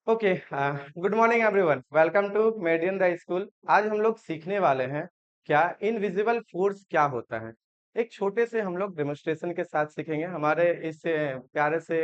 Okay. Good morning everyone, welcome to median the school. आज हम लोग सीखने वाले हैं क्या इनविजिबल फोर्स क्या होता है। एक छोटे से हम लोग डेमोन्स्ट्रेशन के साथ सीखेंगे हमारे इस प्यारे से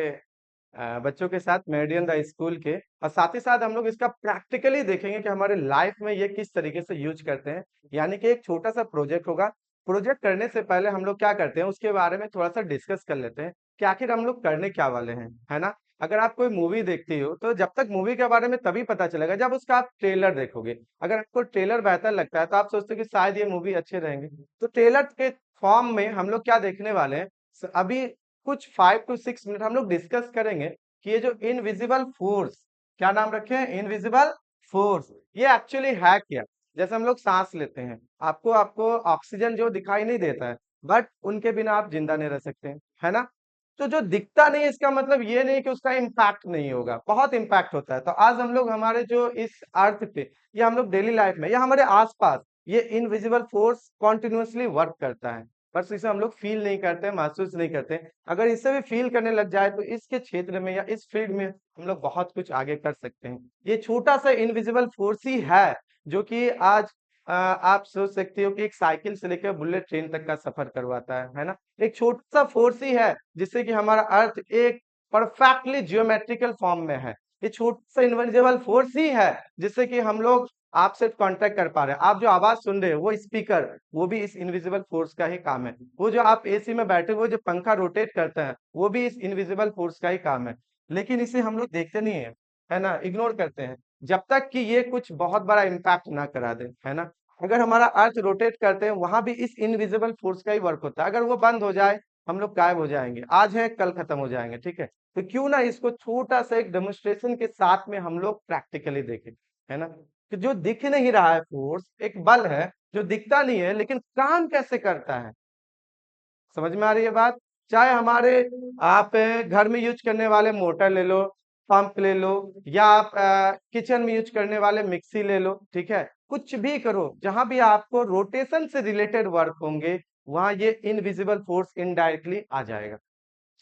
बच्चों के साथ मेडियन द स्कूल के, और साथ ही साथ हम लोग इसका प्रैक्टिकली देखेंगे कि हमारे लाइफ में ये किस तरीके से यूज करते हैं। यानी कि एक छोटा सा प्रोजेक्ट होगा। प्रोजेक्ट करने से पहले हम लोग क्या करते हैं उसके बारे में थोड़ा सा डिस्कस कर लेते हैं कि आखिर हम लोग करने क्या वाले हैं, है ना। अगर आप कोई मूवी देखती हो तो जब तक मूवी के बारे में तभी पता चलेगा जब उसका आप ट्रेलर देखोगे। अगर आपको ट्रेलर बेहतर लगता है तो आप सोचते हो कि शायद ये मूवी अच्छे रहेंगे। तो ट्रेलर के फॉर्म में हम लोग क्या देखने वाले हैं, अभी कुछ 5 to 6 मिनट हम लोग डिस्कस करेंगे कि ये जो इनविजिबल फोर्स, क्या नाम रखे हैं, इनविजिबल फोर्स, ये एक्चुअली है क्या। जैसे हम लोग सांस लेते हैं, आपको आपको ऑक्सीजन जो दिखाई नहीं देता है, बट उनके बिना आप जिंदा नहीं रह सकते हैं, है ना। तो जो दिखता नहीं है इसका मतलब ये नहीं कि उसका इम्पैक्ट नहीं होगा, बहुत इम्पैक्ट होता है। तो आज हम लोग हमारे जो इस अर्थ पे या हम लोग डेली लाइफ में या हमारे आसपास ये इनविजिबल फोर्स कॉन्टिन्यूअसली वर्क करता है, बस इसे हम लोग फील नहीं करते, महसूस नहीं करते। अगर इसे भी फील करने लग जाए तो इसके क्षेत्र में या इस फील्ड में हम लोग बहुत कुछ आगे कर सकते हैं। ये छोटा सा इनविजिबल फोर्स ही है जो कि आज आप सोच सकते हो कि एक साइकिल से लेकर बुलेट ट्रेन तक का सफर करवाता है ना। एक छोटा सा फोर्स ही है जिससे कि हमारा अर्थ एक परफेक्टली जियोमेट्रिकल फॉर्म में है। ये छोटा सा इनविजिबल फोर्स ही है जिससे कि हम लोग आपसे कांटेक्ट कर पा रहे हैं। आप जो आवाज सुन रहे हो वो स्पीकर, वो भी इस इनविजिबल फोर्स का ही काम है। वो जो आप एसी में बैठे हुए जो पंखा रोटेट करता है वो भी इस इनविजिबल फोर्स का ही काम है। लेकिन इसे हम लोग देखते नहीं है ना, इग्नोर करते हैं जब तक कि ये कुछ बहुत बड़ा इम्पैक्ट ना करा दे, है ना। अगर हमारा अर्थ रोटेट करते हैं वहां भी इस इनविजिबल फोर्स का ही वर्क होता है। अगर वो बंद हो जाए हम लोग गायब हो जाएंगे, आज है कल खत्म हो जाएंगे, ठीक है। तो क्यों ना इसको छोटा सा एक डेमोन्स्ट्रेशन के साथ में हम लोग प्रैक्टिकली देखें, है ना। कि जो दिख नहीं रहा है फोर्स एक बल है जो दिखता नहीं है लेकिन काम कैसे करता है, समझ में आ रही है बात। चाहे हमारे आप घर में यूज करने वाले मोटर ले लो, पंप ले लो, या आप किचन में यूज करने वाले मिक्सी ले लो, ठीक है। कुछ भी करो जहां भी आपको रोटेशन से रिलेटेड वर्क होंगे वहां ये इनविजिबल फोर्स इनडायरेक्टली आ जाएगा,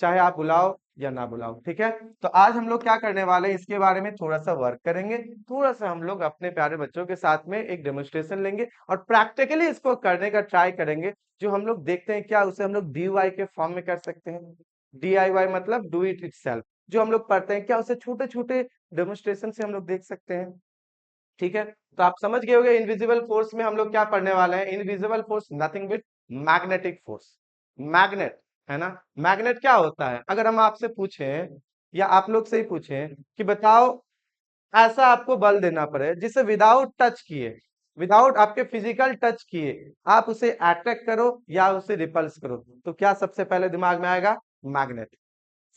चाहे आप बुलाओ या ना बुलाओ, ठीक है। तो आज हम लोग क्या करने वाले हैं इसके बारे में थोड़ा सा वर्क करेंगे। थोड़ा सा हम लोग अपने प्यारे बच्चों के साथ में एक डेमोन्स्ट्रेशन लेंगे और प्रैक्टिकली इसको करने का ट्राई करेंगे। जो हम लोग देखते हैं क्या उसे हम लोग डीआई के फॉर्म में कर सकते हैं। डीआईवाई मतलब डू इट इटसेल्फ। जो हम लोग पढ़ते हैं क्या उसे छोटे छोटे डेमोन्स्ट्रेशन से हम लोग देख सकते हैं, ठीक है। तो आप समझ गए होंगे इनविजिबल फोर्स में हम लोग क्या पढ़ने वाले हैं। Invisible force nothing but magnetic force, magnet, है ना। मैग्नेट क्या होता है, अगर हम आपसे पूछें या आप लोग से ही पूछें कि बताओ ऐसा आपको बल देना पड़े जिसे विदाउट टच किए, विदाउट आपके फिजिकल टच किए आप उसे अट्रैक्ट करो या उसे रिपल्स करो, तो क्या सबसे पहले दिमाग में आएगा, मैग्नेट।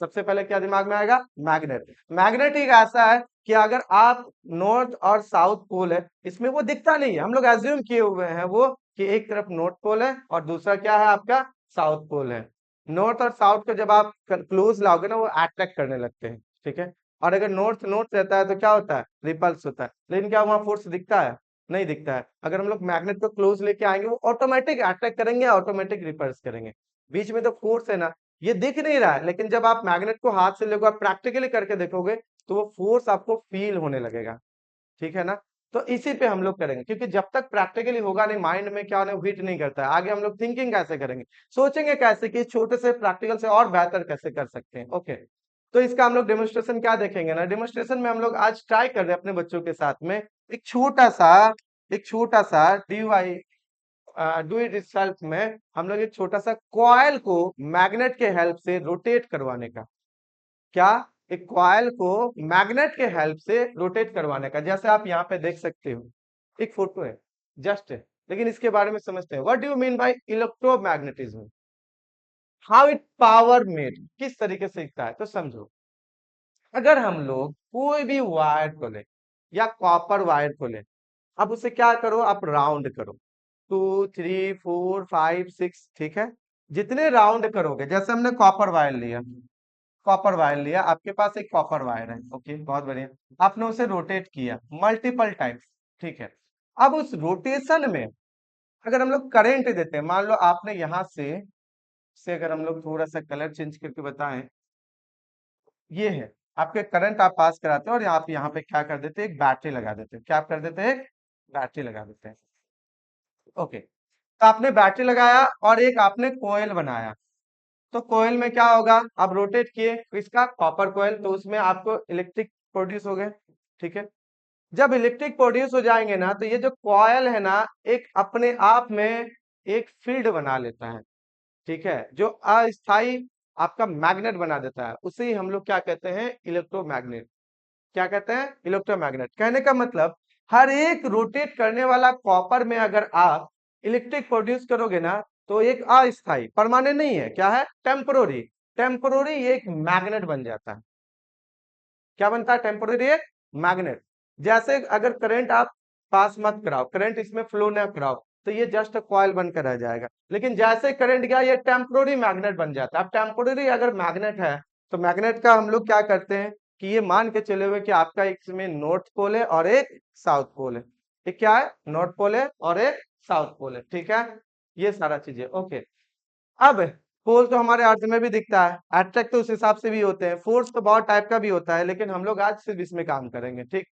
सबसे पहले क्या दिमाग में आएगा, मैग्नेट। मैग्नेट एक ऐसा है कि अगर आप नॉर्थ और साउथ पोल है इसमें वो दिखता नहीं है, हम लोग एज्यूम किए हुए हैं वो कि एक तरफ नॉर्थ पोल है और दूसरा क्या है आपका साउथ पोल है। नॉर्थ और साउथ को जब आप क्लोज लाओगे ना वो अट्रैक्ट करने लगते हैं, ठीक है। और अगर नॉर्थ नॉर्थ रहता है तो क्या होता है, रिपल्स होता है। लेकिन क्या वहां फोर्स दिखता है, नहीं दिखता है। अगर हम लोग मैग्नेट को क्लोज लेके आएंगे वो ऑटोमेटिक अट्रैक्ट करेंगे, ऑटोमेटिक रिपल्स करेंगे। बीच में तो फोर्स है ना, ये दिख नहीं रहा है, लेकिन जब आप मैग्नेट को हाथ से लोगे, आप प्रैक्टिकली करके देखोगे तो वो फोर्स आपको फील होने लगेगा, ठीक है ना। तो इसी पे हम लोग करेंगे क्योंकि जब तक प्रैक्टिकली होगा नहीं माइंड में क्या नहीं हिट नहीं करता है। आगे हम लोग थिंकिंग कैसे करेंगे, सोचेंगे कैसे कि इस छोटे से प्रैक्टिकल से और बेहतर कैसे कर सकते हैं, ओके। तो इसका हम लोग डेमोन्स्ट्रेशन क्या देखेंगे ना, डेमोन्स्ट्रेशन में हम लोग आज ट्राई कर रहे हैं अपने बच्चों के साथ में एक छोटा सा डीवाई डू इट itself में हम लोग एक छोटा सा कॉइल को मैग्नेट के हेल्प से रोटेट करवाने का, क्या, एक कॉइल को मैग्नेट के हेल्प से रोटेट करवाने का। जैसे आप यहाँ पे देख सकते हो एक फोटो है, जस्ट है, लेकिन इसके बारे में समझते हैं। What do you mean by electromagnetism, how it power made, किस तरीके से दिखता है, तो समझो। अगर हम लोग कोई भी वायर को ले या कॉपर वायर को ले, अब उसे क्या करो, आप राउंड करो, 2 3 4 5 6, ठीक है। जितने राउंड करोगे, जैसे हमने कॉपर वायर लिया, कॉपर वायर लिया, आपके पास एक कॉपर वायर है, ओके, बहुत बढ़िया। आपने उसे रोटेट किया मल्टीपल टाइम्स, ठीक है। अब उस रोटेशन में अगर हम लोग करंट देते हैं, मान लो आपने यहां से अगर हम लोग थोड़ा सा कलर चेंज करके बताएं, ये है, आपके करंट आप पास कराते हो और आप यहाँ पे क्या कर देते हैं, एक बैटरी लगा देते हैं। क्या आप कर देते हैं, एक बैटरी लगा देते हैं। ओके, तो आपने बैटरी लगाया और एक आपने कोयल बनाया। तो कोयल में क्या होगा, आप रोटेट किए इसका कॉपर कोयल, तो उसमें आपको इलेक्ट्रिक प्रोड्यूस हो गए। ठीक है, जब इलेक्ट्रिक प्रोड्यूस हो जाएंगे ना, तो ये जो कॉयल है ना, एक अपने आप में एक फील्ड बना लेता है। ठीक है, जो अस्थाई आपका मैग्नेट बना देता है, उसे ही हम लोग क्या कहते हैं, इलेक्ट्रोमैग्नेट। क्या कहते हैं, इलेक्ट्रोमैग्नेट। कहने का मतलब हर एक रोटेट करने वाला कॉपर में अगर आप इलेक्ट्रिक प्रोड्यूस करोगे ना, तो एक अस्थाई, परमानेंट नहीं है, क्या है, टेम्परोरी। टेम्परोरी एक मैग्नेट बन जाता है। क्या बनता है, टेम्पररी एक मैग्नेट। जैसे अगर करंट आप पास मत कराओ, करंट इसमें फ्लो ना कराओ, तो ये जस्ट कॉइल बनकर रह जाएगा। लेकिन जैसे करंट गया, ये टेम्पररी मैग्नेट बन जाता है। अब टेम्पररी अगर मैग्नेट है, तो मैग्नेट का हम लोग क्या करते हैं कि ये मान के चले हुए कि आपका एक इसमें नॉर्थ पोल है और एक साउथ पोल है। ये क्या है, नॉर्थ पोल है और एक साउथ पोल है। ठीक है, ये सारा चीजें ओके। अब पोल तो हमारे अर्थ में भी दिखता है, अट्रैक्ट तो उस हिसाब से भी होते हैं, फोर्स तो बहुत टाइप का भी होता है, लेकिन हम लोग आज सिर्फ इसमें काम करेंगे। ठीक,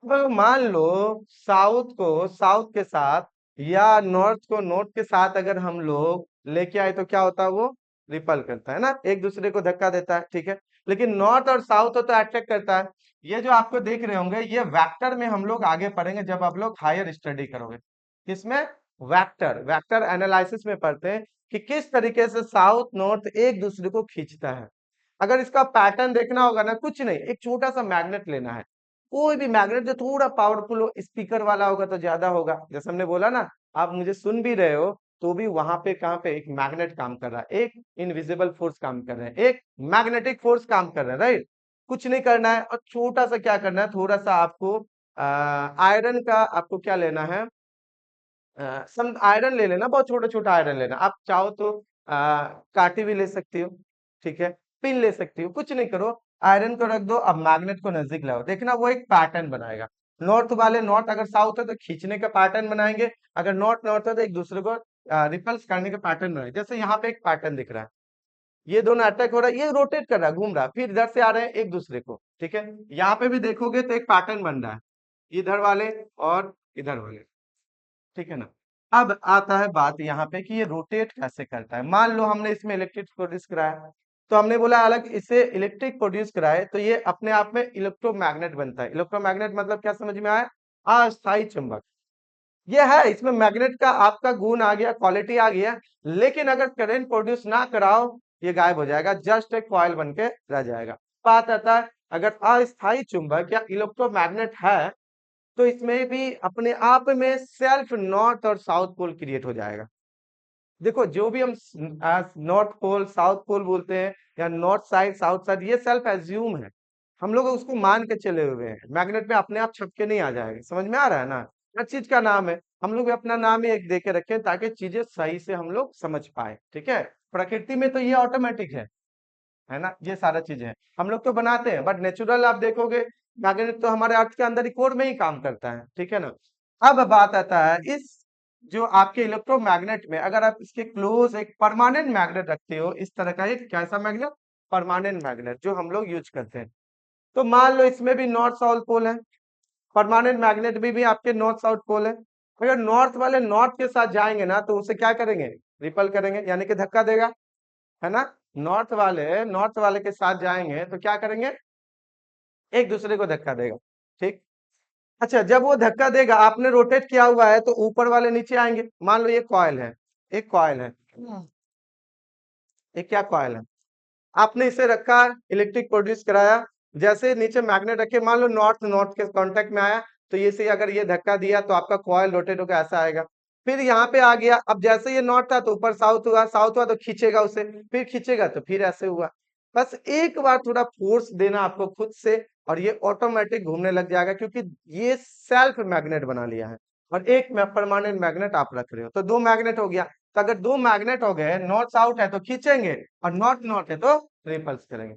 अब मान लो साउथ को साउथ के साथ या नॉर्थ को नॉर्थ के साथ अगर हम लोग लेके आए, तो क्या होता है, वो रिपल करता है ना, एक दूसरे को धक्का देता है। ठीक है, लेकिन नॉर्थ और साउथ हो तो अट्रैक्ट करता है। ये जो आपको देख रहे होंगे, ये वेक्टर में हम लोग आगे पढ़ेंगे जब आप लोग हायर स्टडी करोगे। किसमें, वेक्टर, वेक्टर एनालिसिस में पढ़ते हैं कि किस तरीके से साउथ नॉर्थ एक दूसरे को खींचता है। अगर इसका पैटर्न देखना होगा ना, कुछ नहीं, एक छोटा सा मैग्नेट लेना है। कोई भी मैग्नेट जो थोड़ा पावरफुल हो, स्पीकर वाला होगा तो ज्यादा होगा। जैसे हमने बोला ना, आप मुझे सुन भी रहे हो, तो भी वहां पे कहाँ पे एक मैग्नेट काम कर रहा है, एक इनविजिबल फोर्स काम कर रहे हैं, एक मैग्नेटिक फोर्स काम कर रहा है, राइट। कुछ नहीं करना है, और छोटा सा क्या करना है, थोड़ा सा आपको आयरन का आपको क्या लेना है, सम आयरन ले लेना, बहुत छोटा छोटा आयरन लेना। आप चाहो तो कांटे भी ले सकती हो। ठीक है, पिन ले सकती हो, कुछ नहीं करो, आयरन को रख दो। अब मैग्नेट को नजदीक लाओ, देखना वो एक पैटर्न बनाएगा। नॉर्थ वाले नॉर्थ, अगर साउथ है तो खींचने का पैटर्न बनाएंगे, अगर नॉर्थ नॉर्थ है तो एक दूसरे को रिपल्स करने का पैटर्न बनाएंगे। जैसे यहाँ पे एक पैटर्न दिख रहा है, ये दोनों अटैक हो रहा है, ये रोटेट कर रहा है, घूम रहा है, फिर इधर से आ रहे हैं एक दूसरे को। ठीक है, यहाँ पे भी देखोगे तो एक पैटर्न बन रहा है, इधर वाले और इधर वाले। ठीक है ना। अब आता है बात यहाँ पे कि ये रोटेट कैसे करता है। मान लो हमने इसमें इलेक्ट्रिक प्रोड्यूस कराया, तो हमने बोला अलग इसे इलेक्ट्रिक प्रोड्यूस कराए, तो ये अपने आप में इलेक्ट्रोमैग्नेट बनता है। इलेक्ट्रोमैग्नेट मतलब क्या, समझ में आया, अस्थायी चुंबक। ये है, इसमें मैग्नेट का आपका गुण आ गया, क्वालिटी आ गया। लेकिन अगर करंट प्रोड्यूस ना कराओ, ये गायब हो जाएगा, जस्ट एक कॉइल बन के रह जाएगा। बात आता है, अगर अस्थायी चुंबक या इलेक्ट्रोमैग्नेट है, तो इसमें भी अपने आप में सेल्फ नॉर्थ और साउथ पोल क्रिएट हो जाएगा। देखो, जो भी हम नॉर्थ पोल साउथ पोल बोलते हैं, या नॉर्थ साइड साउथ साइड, ये सेल्फ एज्यूम है। हम लोग उसको मान के चले हुए हैं, मैग्नेट में अपने आप छपके नहीं आ जाएगा। समझ में आ रहा है ना, हर चीज का नाम है, हम लोग भी अपना नाम ही एक दे के रखें, ताकि चीजें सही से हम लोग समझ पाए। ठीक है, प्रकृति में तो ये ऑटोमेटिक है ना, ये सारा चीजें हैं, हम लोग तो बनाते हैं, बट नेचुरल आप देखोगे, मैग्नेट तो हमारे अर्थ के अंदर ही, कोर में ही काम करता है। ठीक है ना। अब बात आता है, इस जो आपके इलेक्ट्रोमैग्नेट में अगर आप इसके क्लोज एक परमानेंट मैग्नेट रखते हो, इस तरह का एक कैसा मैग्नेट, परमानेंट मैग्नेट, जो हम लोग यूज करते हैं। तो मान लो इसमें भी नॉर्थ साउथ पोल है, परमानेंट मैग्नेट भी आपके नॉर्थ साउथ पोल है। अगर नॉर्थ वाले नॉर्थ के साथ जाएंगे ना, तो उसे क्या करेंगे, रिपल करेंगे, यानी कि धक्का देगा, है ना। नॉर्थ वाले के साथ जाएंगे तो क्या करेंगे, एक दूसरे को धक्का देगा। ठीक, अच्छा, जब वो धक्का देगा, आपने रोटेट किया हुआ है, तो ऊपर वाले नीचे आएंगे। मान लो ये कॉइल है, एक कॉइल है, एक क्या कॉइल है, आपने इसे रखा, इलेक्ट्रिक प्रोड्यूस कराया। जैसे नीचे मैग्नेट रखे, मान लो नॉर्थ नॉर्थ के कांटेक्ट में आया, तो ये से अगर ये धक्का दिया, तो आपका कॉइल रोटेट होकर ऐसा आएगा। फिर यहाँ पे आ गया, अब जैसे ये नॉर्थ था तो ऊपर साउथ हुआ, साउथ हुआ तो खींचेगा उसे, फिर खींचेगा तो फिर ऐसे हुआ। बस एक बार थोड़ा फोर्स देना आपको खुद से, और ये ऑटोमेटिक घूमने लग जाएगा, क्योंकि ये सेल्फ मैग्नेट बना लिया है। और एक में परमानेंट मैग्नेट आप रख रहे हो, तो दो मैग्नेट हो गया। तो अगर दो मैग्नेट हो गए, नॉर्थ साउथ है तो खींचेंगे, और नॉर्थ नॉर्थ है तो रिपल्स करेंगे,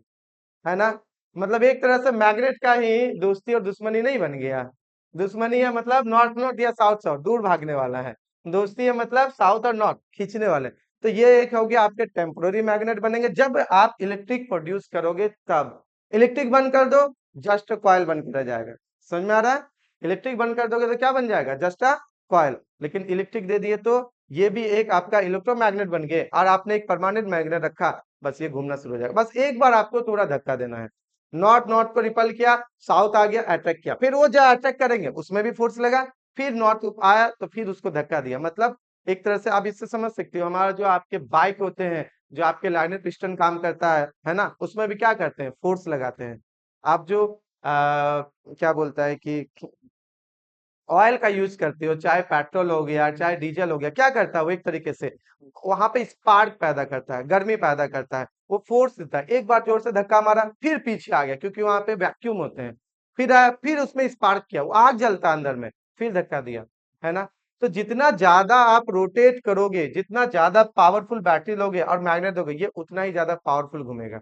है ना। मतलब एक तरह से मैग्नेट का ही दोस्ती और दुश्मनी नहीं बन गया। दुश्मनी है मतलब नॉर्थ नॉर्थ या साउथ साउथ, दूर भागने वाला है। दोस्ती है मतलब साउथ और नॉर्थ खींचने वाले। तो ये एक हो गया, आपके टेम्पोररी मैग्नेट बनेंगे जब आप इलेक्ट्रिक प्रोड्यूस करोगे तब। इलेक्ट्रिक बंद कर दो, जस्ट कॉइल बन के रह जाएगा। समझ में आ रहा है? इलेक्ट्रिक बंद कर दोगे तो क्या बन जाएगा? Just a coil. लेकिन इलेक्ट्रिक दे दिए तो ये भी एक आपका इलेक्ट्रोमैग्नेट बन गए, और आपने एक परमानेंट मैग्नेट रखा, बस ये घूमना शुरू हो जाएगा। बस एक बार आपको थोड़ा धक्का देना है। नॉर्थ नॉर्थ को रिपल किया, साउथ आ गया, अट्रैक्ट किया, फिर वो जो अट्रैक्ट करेंगे उसमें भी फोर्स लगा, फिर नॉर्थ आया तो फिर उसको धक्का दिया। मतलब एक तरह से आप इससे समझ सकते हो, हमारा जो आपके बाइक होते हैं, जो आपके लाइनर पिस्टन काम करता है ना, उसमें भी क्या करते हैं? फोर्स लगाते हैं। आप जो क्या बोलता है कि ऑयल का यूज करते हो, चाहे पेट्रोल हो गया चाहे डीजल हो गया, क्या करता है वो? एक तरीके से वहां पे स्पार्क पैदा करता है, गर्मी पैदा करता है, वो फोर्स देता है। एक बार जोर से धक्का मारा, फिर पीछे आ गया, क्योंकि वहां पे वैक्यूम होते हैं। फिर आया, फिर उसमें स्पार्क किया, वो आग जलता है अंदर में, फिर धक्का दिया, है ना? तो जितना ज्यादा आप रोटेट करोगे, जितना ज्यादा पावरफुल बैटरी लोगे और मैग्नेट दोगे, ये उतना ही ज्यादा पावरफुल घूमेगा।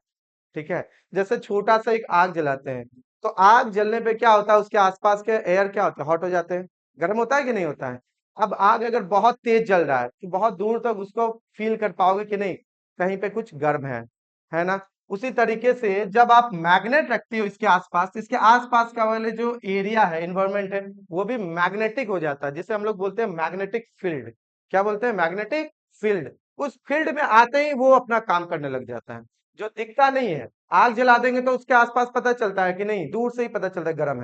ठीक है? जैसे छोटा सा एक आग जलाते हैं, तो आग जलने पे क्या होता है? उसके आसपास के एयर क्या होते हैं? हॉट हो जाते हैं, गर्म होता है कि नहीं होता है? अब आग अगर बहुत तेज जल रहा है तो बहुत दूर तक उसको फील कर पाओगे कि नहीं, कहीं पे कुछ गर्म है ना? उसी तरीके से जब आप मैग्नेट रखते हो इसके आसपास, तो इसके आसपास का वाले जो एरिया है, इन्वायरमेंट है, वो भी मैग्नेटिक हो जाता है, जिसे हम लोग बोलते हैं मैग्नेटिक फील्ड। क्या बोलते हैं? Magnetic field. उस फील्ड में आते ही वो अपना काम करने लग जाता है, जो दिखता नहीं है। आग जला देंगे तो उसके आसपास पता चलता है कि नहीं, दूर से ही पता चलता है गर्म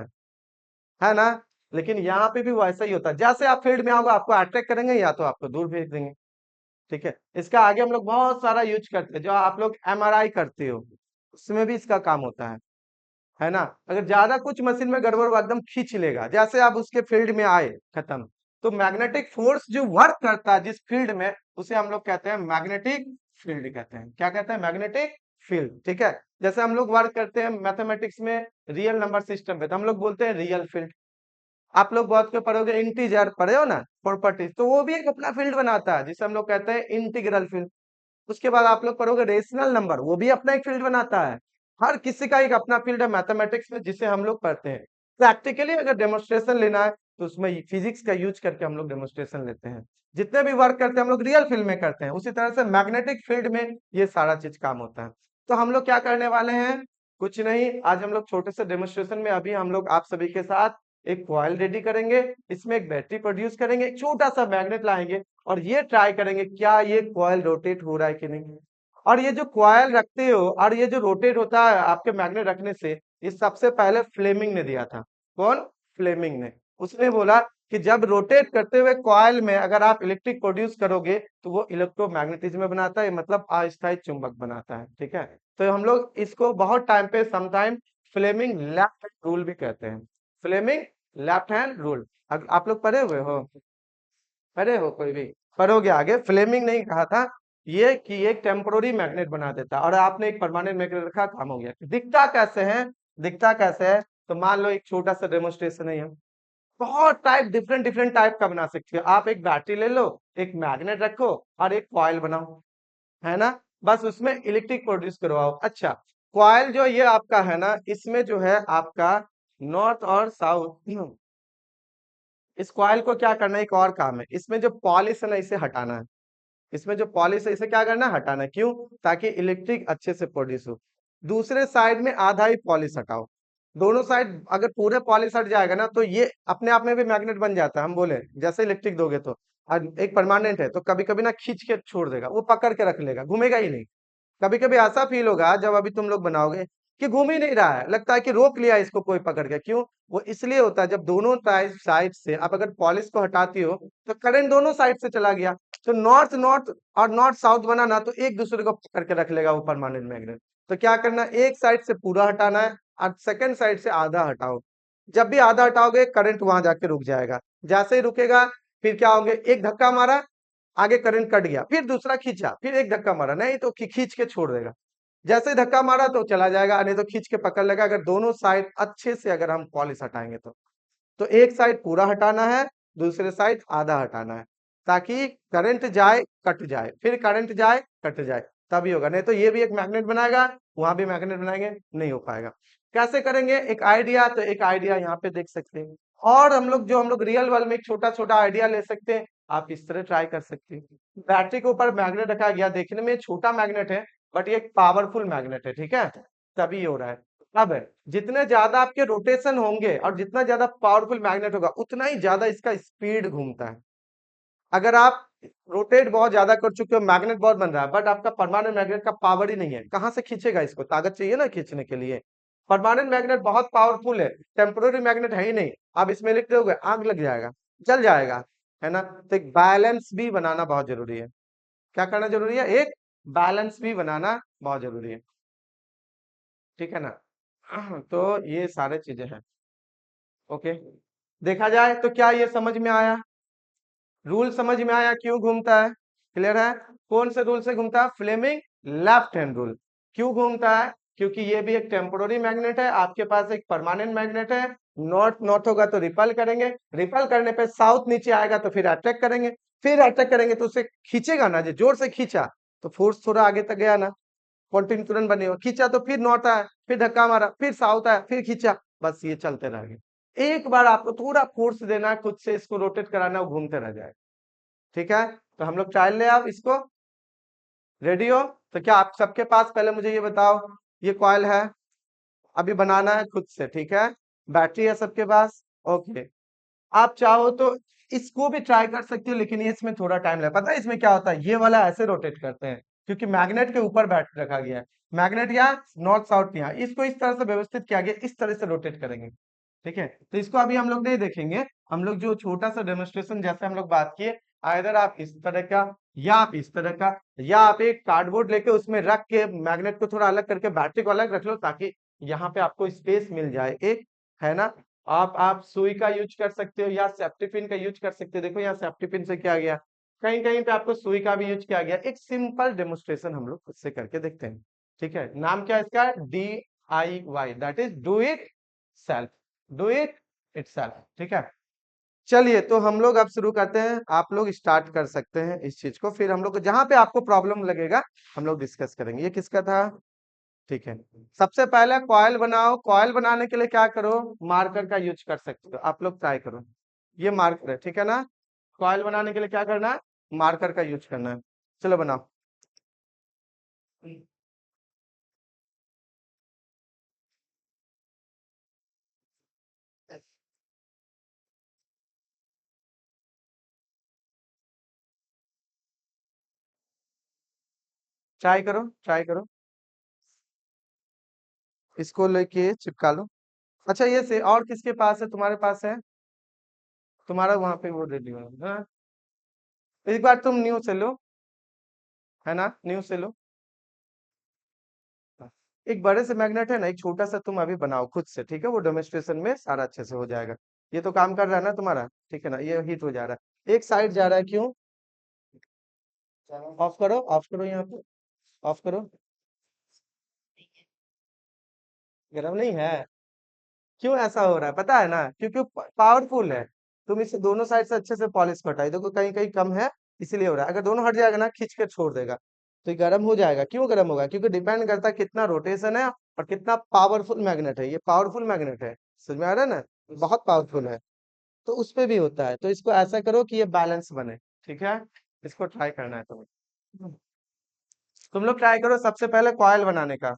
है ना? लेकिन यहाँ पे भी वैसा ही होता है, जैसे आप फील्ड में आओगे आपको अट्रैक्ट करेंगे या तो आपको दूर भेज देंगे। ठीक है? इसका आगे हम लोग बहुत सारा यूज करते हैं, जो आप लोग एमआरआई करते हो, उसमें भी इसका काम होता है ना? अगर ज्यादा कुछ मशीन में गड़बड़ हुआ, एकदम खींच लेगा, जैसे आप उसके फील्ड में आए, खत्म। तो मैग्नेटिक फोर्स जो वर्क करता है जिस फील्ड में, उसे हम लोग कहते हैं मैग्नेटिक फील्ड कहते हैं। क्या कहते हैं? Magnetic field. ठीक है? जैसे हम लोग वर्क करते हैं मैथमेटिक्स में रियल नंबर सिस्टम पे, तो हम लोग बोलते हैं रियल फील्ड। आप लोग बहुत के पढ़ोगे, इंटीजर पढ़े हो ना, प्रॉपर्टीज, तो वो भी एक अपना फील्ड बनाता है, जिसे हम लोग कहते हैं इंटीग्रल फील्ड। उसके बाद आप लोग पढ़ोगे रेशनल नंबर, वो भी अपना एक फील्ड बनाता है। हर किसी का एक अपना फील्ड है मैथमेटिक्स में, जिसे हम लोग पढ़ते हैं। प्रैक्टिकली अगर डेमोन्स्ट्रेशन लेना है तो उसमें फिजिक्स का यूज करके हम लोग डेमोन्स्ट्रेशन लेते हैं। जितने भी वर्क करते हैं हम लोग रियल फील्ड में करते हैं, उसी तरह से मैग्नेटिक फील्ड में ये सारा चीज काम होता है। तो हम लोग क्या करने वाले हैं? कुछ नहीं, आज हम लोग छोटे से डेमोन्स्ट्रेशन में अभी हम लोग आप सभी के साथ एक कॉइल रेडी करेंगे, इसमें एक बैटरी प्रोड्यूस करेंगे, एक छोटा सा मैग्नेट लाएंगे, और ये ट्राई करेंगे क्या ये कॉइल रोटेट हो रहा है कि नहीं। और ये जो कॉइल रखते हो और ये जो रोटेट होता है आपके मैग्नेट रखने से, ये सबसे पहले फ्लेमिंग ने दिया था। कौन? फ्लेमिंग ने। उसने बोला कि जब रोटेट करते हुए कॉइल में अगर आप इलेक्ट्रिक प्रोड्यूस करोगे तो वो इलेक्ट्रोमैग्नेटिज्म बनाता है, मतलब अस्थायी चुंबक बनाता है। ठीक है? तो हम लोग इसको बहुत टाइम पे समटाइम फ्लेमिंग लेफ्ट रूल भी कहते हैं। Fleming left hand rule. आप लोग पढ़े हुए हो? पढ़े हो कोई भी? पढ़ोगे आगे। फ्लेमिंग नहीं कहा था ये कि एक टेम्पोररी मैग्नेट बना देता, और आपने एक परमानेंट मैग्नेट रखा, काम हो गया। दिखता कैसे है? दिखता कैसे है? तो मान लो एक छोटा सा डेमोन्स्ट्रेशन है, हम बहुत टाइप, डिफरेंट डिफरेंट टाइप का बना सकते हो। आप एक बैटरी ले लो, एक मैग्नेट रखो, और एक कॉइल बनाओ, है ना? बस उसमें इलेक्ट्रिक प्रोड्यूस करवाओ। अच्छा, कॉइल जो ये आपका है ना, इसमें जो है आपका नॉर्थ और साउथ, इस कॉइल को क्या करना है, एक और काम है, इसमें जो पॉलिश है ना, इसे हटाना है। इसमें जो पॉलिश है इसे क्या करना है? हटाना है। क्यों? ताकि इलेक्ट्रिक अच्छे से प्रोड्यूस हो। दूसरे साइड में आधा ही पॉलिश हटाओ। दोनों साइड अगर पूरे पॉलिश हट जाएगा ना, तो ये अपने आप में भी मैग्नेट बन जाता है। हम बोले जैसे इलेक्ट्रिक दोगे तो, और एक परमानेंट है तो कभी कभी ना खींच के छोड़ देगा, वो पकड़ के रख लेगा, घूमेगा ही नहीं। कभी कभी ऐसा फील होगा जब अभी तुम लोग बनाओगे कि घूम ही नहीं रहा है, लगता है कि रोक लिया इसको कोई पकड़ के। क्यों? वो इसलिए होता है, जब दोनों साइड से आप अगर पॉलिश को हटाती हो तो करंट दोनों साइड से चला गया। तो नॉर्थ नॉर्थ और नॉर्थ साउथ बनाना, तो एक दूसरे को पकड़ के रख लेगा वो परमानेंट मैग्नेट। तो क्या करना, एक साइड से पूरा हटाना है और सेकंड साइड से आधा हटाओ। जब भी आधा हटाओगे करंट वहां जाके रुक जाएगा। जैसे ही रुकेगा, फिर क्या होंगे, एक धक्का मारा, आगे करंट कट गया, फिर दूसरा खींचा, फिर एक धक्का मारा, नहीं तो खींच के छोड़ देगा। जैसे ही धक्का मारा तो चला जाएगा, नहीं तो खींच के पकड़ लेगा, अगर दोनों साइड अच्छे से अगर हम पॉलिश हटाएंगे तो एक साइड पूरा हटाना है, दूसरे साइड आधा हटाना है, ताकि करंट जाए कट जाए, फिर करंट जाए कट जाए, तभी होगा। नहीं तो ये भी एक मैग्नेट बनाएगा, वहां भी मैग्नेट बनाएंगे, नहीं हो पाएगा। कैसे करेंगे? एक आइडिया, तो एक आइडिया यहाँ पे देख सकते हैं। और हम लोग रियल वर्ल्ड में एक छोटा छोटा आइडिया ले सकते हैं। आप इस तरह ट्राई कर सकते हैं। बैटरी के ऊपर मैग्नेट रखा गया, देखने में छोटा मैग्नेट है, बट ये एक पावरफुल मैग्नेट है। ठीक है? तभी हो रहा है। अब जितने ज्यादा आपके रोटेशन होंगे और जितना ज्यादा पावरफुल मैग्नेट होगा उतना ही ज्यादा इसका स्पीड घूमता है। अगर आप रोटेट बहुत ज्यादा कर चुके हो, मैग्नेट बहुत बन रहा है, बट आपका परमानेंट मैग्नेट का पावर ही नहीं है, कहाँ से खींचेगा इसको? ताकत चाहिए ना खींचने के लिए। परमानेंट मैग्नेट बहुत पावरफुल है, टेम्पोररी मैग्नेट है ही नहीं। आप इसमें लिखते हो आग लग जाएगा, जल जाएगा, है ना? तो एक बैलेंस भी बनाना बहुत जरूरी है। क्या करना जरूरी है? एक बैलेंस भी बनाना बहुत जरूरी है, ठीक है ना? तो ये सारे चीजें हैं। ओके, देखा जाए तो क्या ये समझ में आया? रूल समझ में आया क्यों घूमता है? क्लियर है? कौन से रूल से घूमता है? Fleming left hand rule. क्यों घूमता है? क्योंकि ये भी एक टेम्पोररी मैग्नेट है, आपके पास एक परमानेंट मैग्नेट है। नॉर्थ नॉर्थ होगा तो रिपल करेंगे, रिपल करने पे साउथ नीचे आएगा तो फिर अटैक करेंगे, फिर अटैक करेंगे तो उसे खींचेगा ना, जो जोर से खींचा तो फोर्स थोड़ा आगे तक गया ना, कॉन्टिन्यू तुरंत बनेगा, खींचा तो फिर नॉर्थ आया, फिर धक्का मारा, फिर साउथ आया, फिर खींचा, बस ये चलते रहेंगे। एक बार आपको थोड़ा फोर्स देना है, खुद से इसको रोटेट कराना, वो घूमते रह जाएगा। ठीक है, तो हम लोग ट्रायल ले आप इसको। रेडी हो? तो क्या आप सबके पास, पहले मुझे ये बताओ, ये कॉइल है, अभी बनाना है खुद से, ठीक है? बैटरी है सबके पास? ओके। आप चाहो तो इसको भी ट्राई कर सकते हो, लेकिन ये इसमें थोड़ा टाइम लगता है। पता है इसमें क्या होता है? ये वाला ऐसे रोटेट करते हैं क्योंकि मैग्नेट के ऊपर बैठ रखा गया है, मैग्नेट यहाँ नॉर्थ साउथ यहाँ, इसको इस तरह से व्यवस्थित किया गया, इस तरह से रोटेट करेंगे। ठीक है, तो इसको अभी हम लोग नहीं देखेंगे। हम लोग जो छोटा सा डेमोन्स्ट्रेशन जैसे हम लोग बात किए, इधर आप इस तरह का या आप इस तरह का, या आप एक कार्डबोर्ड लेके उसमें रख के मैग्नेट को थोड़ा अलग करके बैटरी को अलग रख लो, ताकि यहाँ पे आपको स्पेस मिल जाए एक, है ना? आप सुई का यूज कर सकते हो या सेफ्टी पिन का यूज कर सकते हो। देखो यहाँ सेफ्टी पिन से किया गया, कहीं कहीं पे आपको सुई का भी यूज किया गया। एक सिंपल डेमोन्स्ट्रेशन हम लोग खुद से करके देखते हैं। ठीक है, नाम क्या है इसका? DIY, that is do it self, do it itself. ठीक है, चलिए तो हम लोग अब शुरू करते हैं। आप लोग स्टार्ट कर सकते हैं इस चीज को, फिर हम लोग जहां पे आपको प्रॉब्लम लगेगा हम लोग डिस्कस करेंगे। ये किसका था? ठीक है, सबसे पहले कॉइल बनाओ। कॉइल बनाने के लिए क्या करो? मार्कर का यूज कर सकते हो, आप लोग ट्राई करो। ये मार्कर है, ठीक है ना? कॉइल बनाने के लिए क्या करना है? मार्कर का यूज करना है। चलो बनाओ। ट्राई करो, ट्राई करो, इसको लेके चिपका लो। अच्छा, ये से और किसके पास है? तुम्हारे पास है? तुम्हारा वहां पे वो रेडी है हाँ? एक बार तुम न्यू से लो, है ना? न्यू से लो। एक बड़े से मैग्नेट है ना, एक छोटा सा तुम अभी बनाओ खुद से, ठीक है? वो डेमोन्स्ट्रेशन में सारा अच्छे से हो जाएगा। ये तो काम कर रहा है ना तुम्हारा, ठीक है ना? ये हीट हो जा रहा है, एक साइड जा रहा है, क्यों? ऑफ करो, ऑफ करो, यहाँ पे ऑफ करो। गर्म नहीं है? क्यों ऐसा हो रहा है पता है ना? क्योंकि पावरफुल है। तुम इसे दोनों साइड से अच्छे से पॉलिश को हटाई, देखो कहीं कहीं कम है, इसीलिए हो रहा है। अगर दोनों हट जाएगा ना, खींच के छोड़ देगा, तो ये गर्म हो जाएगा। क्यों गर्म होगा? क्योंकि डिपेंड करता है कितना रोटेशन है और कितना पावरफुल मैग्नेट है। ये पावरफुल मैग्नेट है, समझ में आ रहा है ना? बहुत पावरफुल है, तो उस पे भी होता है। तो इसको ऐसा करो कि ये बैलेंस बने, ठीक है? इसको ट्राई करना है तुम्हें। तुम लोग ट्राई करो सबसे पहले कॉइल बनाने का।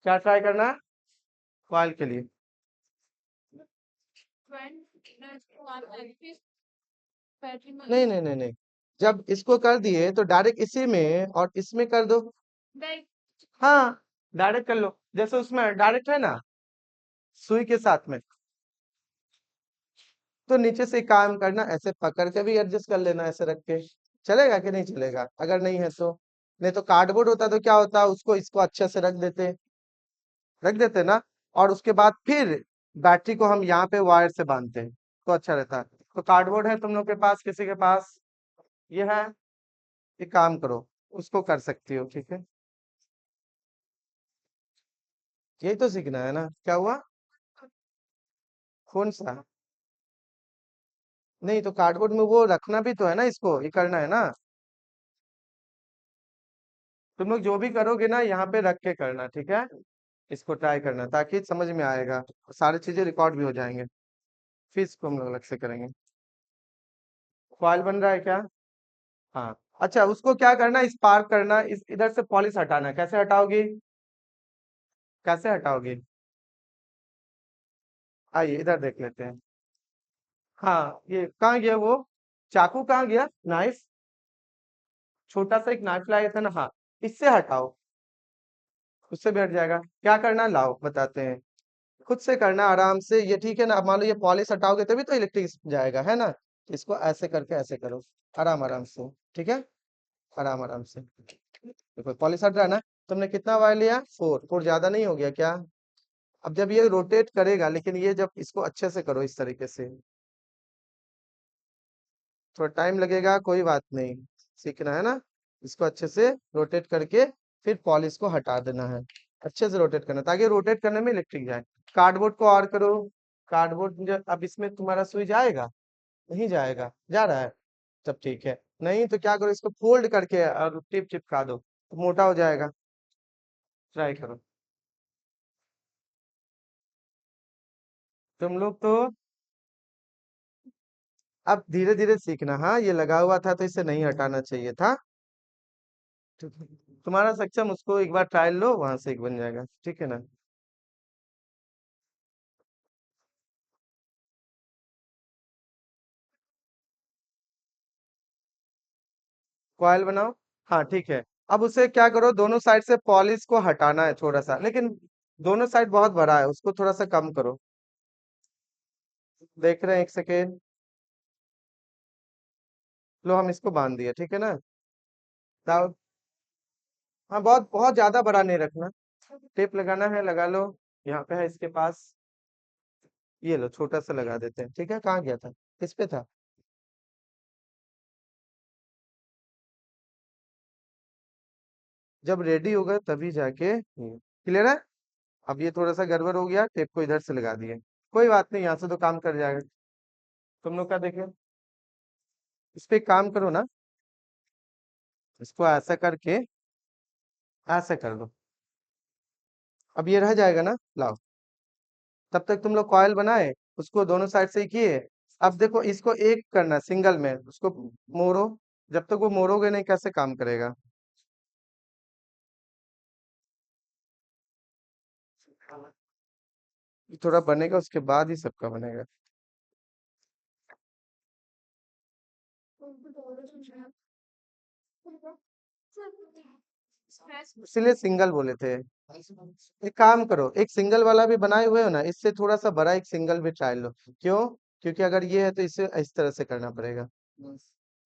क्या ट्राई करना है कॉइल के लिए? नहीं नहीं नहीं नहीं, जब इसको कर दिए तो डायरेक्ट इसी में और इसमें कर दो। हाँ, डायरेक्ट कर लो, जैसे उसमें डायरेक्ट है ना, सुई के साथ में। तो नीचे से काम करना, ऐसे पकड़ के भी एडजस्ट कर लेना, ऐसे रख के। चलेगा कि नहीं चलेगा? अगर नहीं है तो, नहीं तो कार्डबोर्ड होता तो क्या होता, उसको इसको अच्छे से रख देते ना, और उसके बाद फिर बैटरी को हम यहाँ पे वायर से बांधते हैं, तो अच्छा रहता है। तो कार्डबोर्ड है तुम लोग के पास, किसी के पास? ये है, एक काम करो, उसको कर सकती हो, ठीक है? यही तो सीखना है ना, क्या हुआ? कौन सा? नहीं तो कार्डबोर्ड में वो रखना भी तो है ना, इसको ये करना है ना। तुम लोग जो भी करोगे ना, यहाँ पे रख के करना, ठीक है? इसको ट्राई करना, ताकि समझ में आएगा, सारी चीजें रिकॉर्ड भी हो जाएंगे। फिर इसको हम लोग अलग से करेंगे। फाइल बन रहा है क्या? हाँ। अच्छा, उसको क्या करना, स्पार्क करना, इस इधर से पॉलिश हटाना। कैसे हटाओगे? कैसे हटाओगे? आइए इधर देख लेते हैं। हाँ, ये कहाँ गया वो? चाकू कहाँ गया? नाइफ। छोटा सा एक नाइफ लाया था ना, हाँ। इससे हटाओ। उससे भी हट जाएगा। क्या करना है? लाओ बताते हैं। खुद से करना आराम से, ये ठीक है ना? अब मान लो ये पॉलिश हटाओगे तभी तो इलेक्ट्रिक जाएगा, है ना? इसको ऐसे करके ऐसे करो। आराम आराम से। ठीक है। आराम आराम से। देखो पॉलिश हट रहा है ना? तुमने कितना वायर लिया? फोर। फोर ज्यादा नहीं हो गया क्या? अब जब ये रोटेट करेगा, लेकिन ये जब इसको अच्छे से करो इस तरीके से। थोड़ा टाइम लगेगा, कोई बात नहीं। सीखना है ना? इसको अच्छे से रोटेट करके फिर पॉलिश को हटा देना है। अच्छे से रोटेट करना ताकि रोटेट करने में इलेक्ट्रिक जाए। कार्डबोर्ड को और करो। कार्डबोर्ड अब इसमें तुम्हारा सुई जाएगा? नहीं जाएगा? जा रहा है? तब ठीक है। नहीं तो क्या करो, इसको फोल्ड करके और टिप चिपका दो तो मोटा हो जाएगा। ट्राई करो। तुम लोग तो अब धीरे धीरे सीखना। हाँ, ये लगा हुआ था तो इसे नहीं हटाना चाहिए था। तुम्हारा सक्षम, उसको एक बार ट्रायल लो, वहां से एक बन जाएगा, ठीक है ना? कॉयल बनाओ। हाँ ठीक है। अब उसे क्या करो, दोनों साइड से पॉलिश को हटाना है थोड़ा सा, लेकिन दोनों साइड बहुत बड़ा है, उसको थोड़ा सा कम करो। देख रहे हैं, एक सेकेंड। लो, हम इसको बांध दिए, ठीक है ना? दाओ। हाँ, बहुत बहुत ज्यादा बड़ा नहीं रखना। टेप लगाना है, लगा लो। यहाँ पे है इसके पास। ये लो, छोटा सा लगा देते हैं, ठीक है? कहाँ गया था? किस पे था? जब रेडी होगा तभी जाके क्लियर है। अब ये थोड़ा सा गड़बड़ हो गया, टेप को इधर से लगा दिए। कोई बात नहीं, यहाँ से तो काम कर जाएगा। तुम लोग का देखे। इस पे एक काम करो ना। इसको ऐसा करके ऐसा कर दो। अब ये रह जाएगा ना? लाओ। तब तक तुम लोग कॉयल बनाए, उसको दोनों साइड से ही किए। अब देखो, इसको एक करना सिंगल में, उसको मोड़ो। जब तक वो मोड़ोगे नहीं, कैसे काम करेगा? ये थोड़ा बनेगा, उसके बाद ही सबका बनेगा। इसलिए सिंगल बोले थे। एक काम करो, एक सिंगल वाला भी बनाए हुए हो ना, इससे थोड़ा सा बड़ा एक सिंगल भी ट्राई लो। क्यों? क्योंकि अगर ये है तो इसे इस तरह से करना पड़ेगा,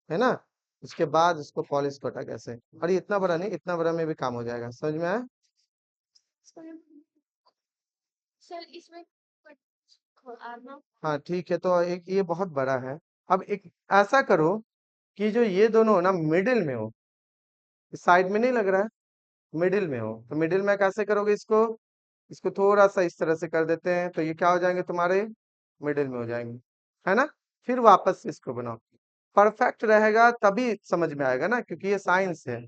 है ना? उसके बाद उसको पॉलिश कटा कैसे। और ये इतना बड़ा नहीं, इतना बड़ा में भी काम हो जाएगा, समझ में आया? हाँ ठीक है, तो एक ये बहुत बड़ा है। अब एक ऐसा करो कि जो ये दोनों हो ना, मिडिल में हो। साइड में नहीं लग रहा है। मिडिल में हो तो मिडिल में कैसे करोगे इसको? इसको थोड़ा सा इस तरह से कर देते हैं, तो ये क्या हो जाएंगे तुम्हारे? मिडिल में हो जाएंगे, है ना? फिर वापस से इसको बनाओ। परफेक्ट रहेगा तभी समझ में आएगा ना, क्योंकि ये साइंस है।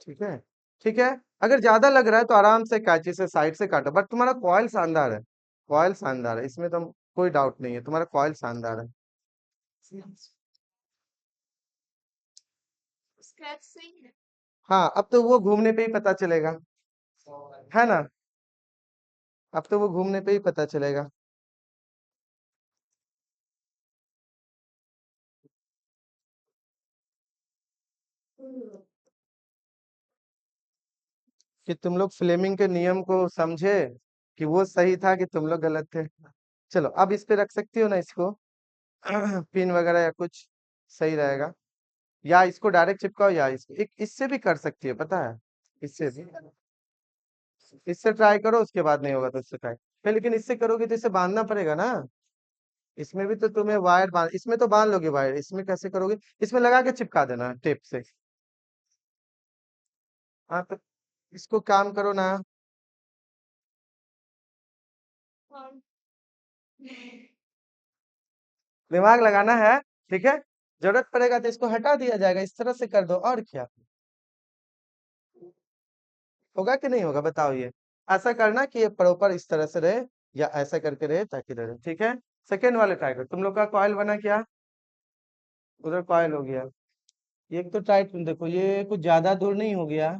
ठीक है। ठीक है। अगर ज्यादा लग रहा है तो आराम से कैंची से साइड से काटो, बट तुम्हारा कॉयल शानदार है। कॉयल शानदार है, इसमें तो कोई डाउट नहीं है, तुम्हारा कॉयल शानदार है। हाँ, अब तो वो घूमने पे ही पता चलेगा, है ना? अब तो वो घूमने पे ही पता चलेगा कि तुम लोग फ्लेमिंग के नियम को समझे, कि वो सही था कि तुम लोग गलत थे। चलो, अब इस पे रख सकती हो ना इसको? पिन वगैरह या कुछ सही रहेगा। या इसको डायरेक्ट चिपकाओ, या इसको एक इससे भी कर सकती है, पता है? इससे भी। इससे ट्राई करो, उसके बाद नहीं होगा तो इससे ट्राई। फिर लेकिन इससे करोगे तो इसे बांधना पड़ेगा ना। इसमें भी तो तुम्हें वायर बांध, इसमें तो बांध लोगे वायर, इसमें कैसे करोगे? इसमें लगा के चिपका देना टेप से। हाँ तो इसको काम करो ना। दिमाग लगाना है, ठीक है? जरूरत पड़ेगा तो इसको हटा दिया जाएगा, इस तरह से कर दो, और क्या? होगा कि नहीं होगा, बताओ ये। ऐसा करना कि ये प्रॉपर इस तरह से रहे, या ऐसा करके रहे ताकि रहे, ठीक है? सेकेंड वाले ट्राई करो। तुम लोग का कॉयल बना क्या? उधर कॉयल हो गया। ये तो टाइट, देखो ये कुछ ज्यादा दूर नहीं हो गया।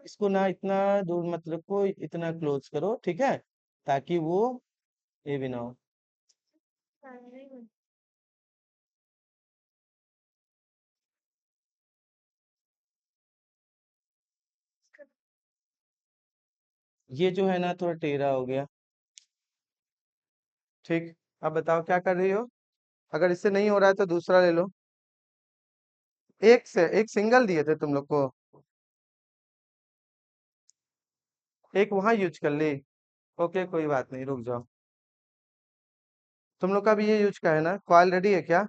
इसको ना इतना दूर मत रखो, इतना क्लोज करो, ठीक है, ताकि वो ये भी ना हो। ये जो है ना थोड़ा टेढ़ा हो गया। ठीक। अब बताओ क्या कर रही हो। अगर इससे नहीं हो रहा है तो दूसरा ले लो। एक से एक सिंगल दिए थे तुम लोग को। एक वहां यूज कर ली। ओके कोई बात नहीं, रुक जाओ। तुम लोग का भी ये यूज का है ना, कॉल रेडी है क्या।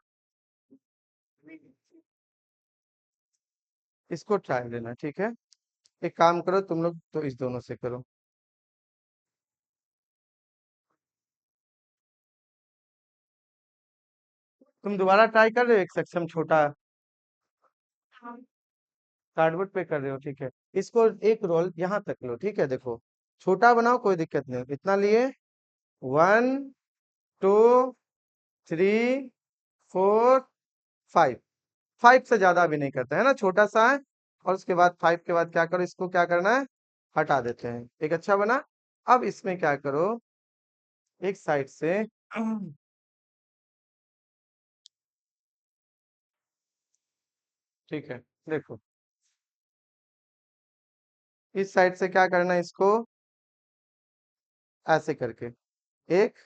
इसको ट्राई लेना, ठीक है। एक काम करो तुम लोग, तो इस दोनों से करो। तुम दोबारा ट्राई कर रहे हो, एक सक्षम छोटा कार्डबोर्ड पे कर रहे हो, ठीक है। इसको एक रोल यहाँ तक लो, ठीक है, देखो। छोटा बनाओ, कोई दिक्कत नहीं, इतना लिए। 1 2 3 4 5। 5 से ज्यादा भी नहीं करते है ना, छोटा सा है। और उसके बाद 5 के बाद क्या करो, इसको क्या करना है, हटा देते हैं, एक अच्छा बना। अब इसमें क्या करो, एक साइड से ठीक है, देखो। इस साइड से क्या करना है, इसको ऐसे करके एक।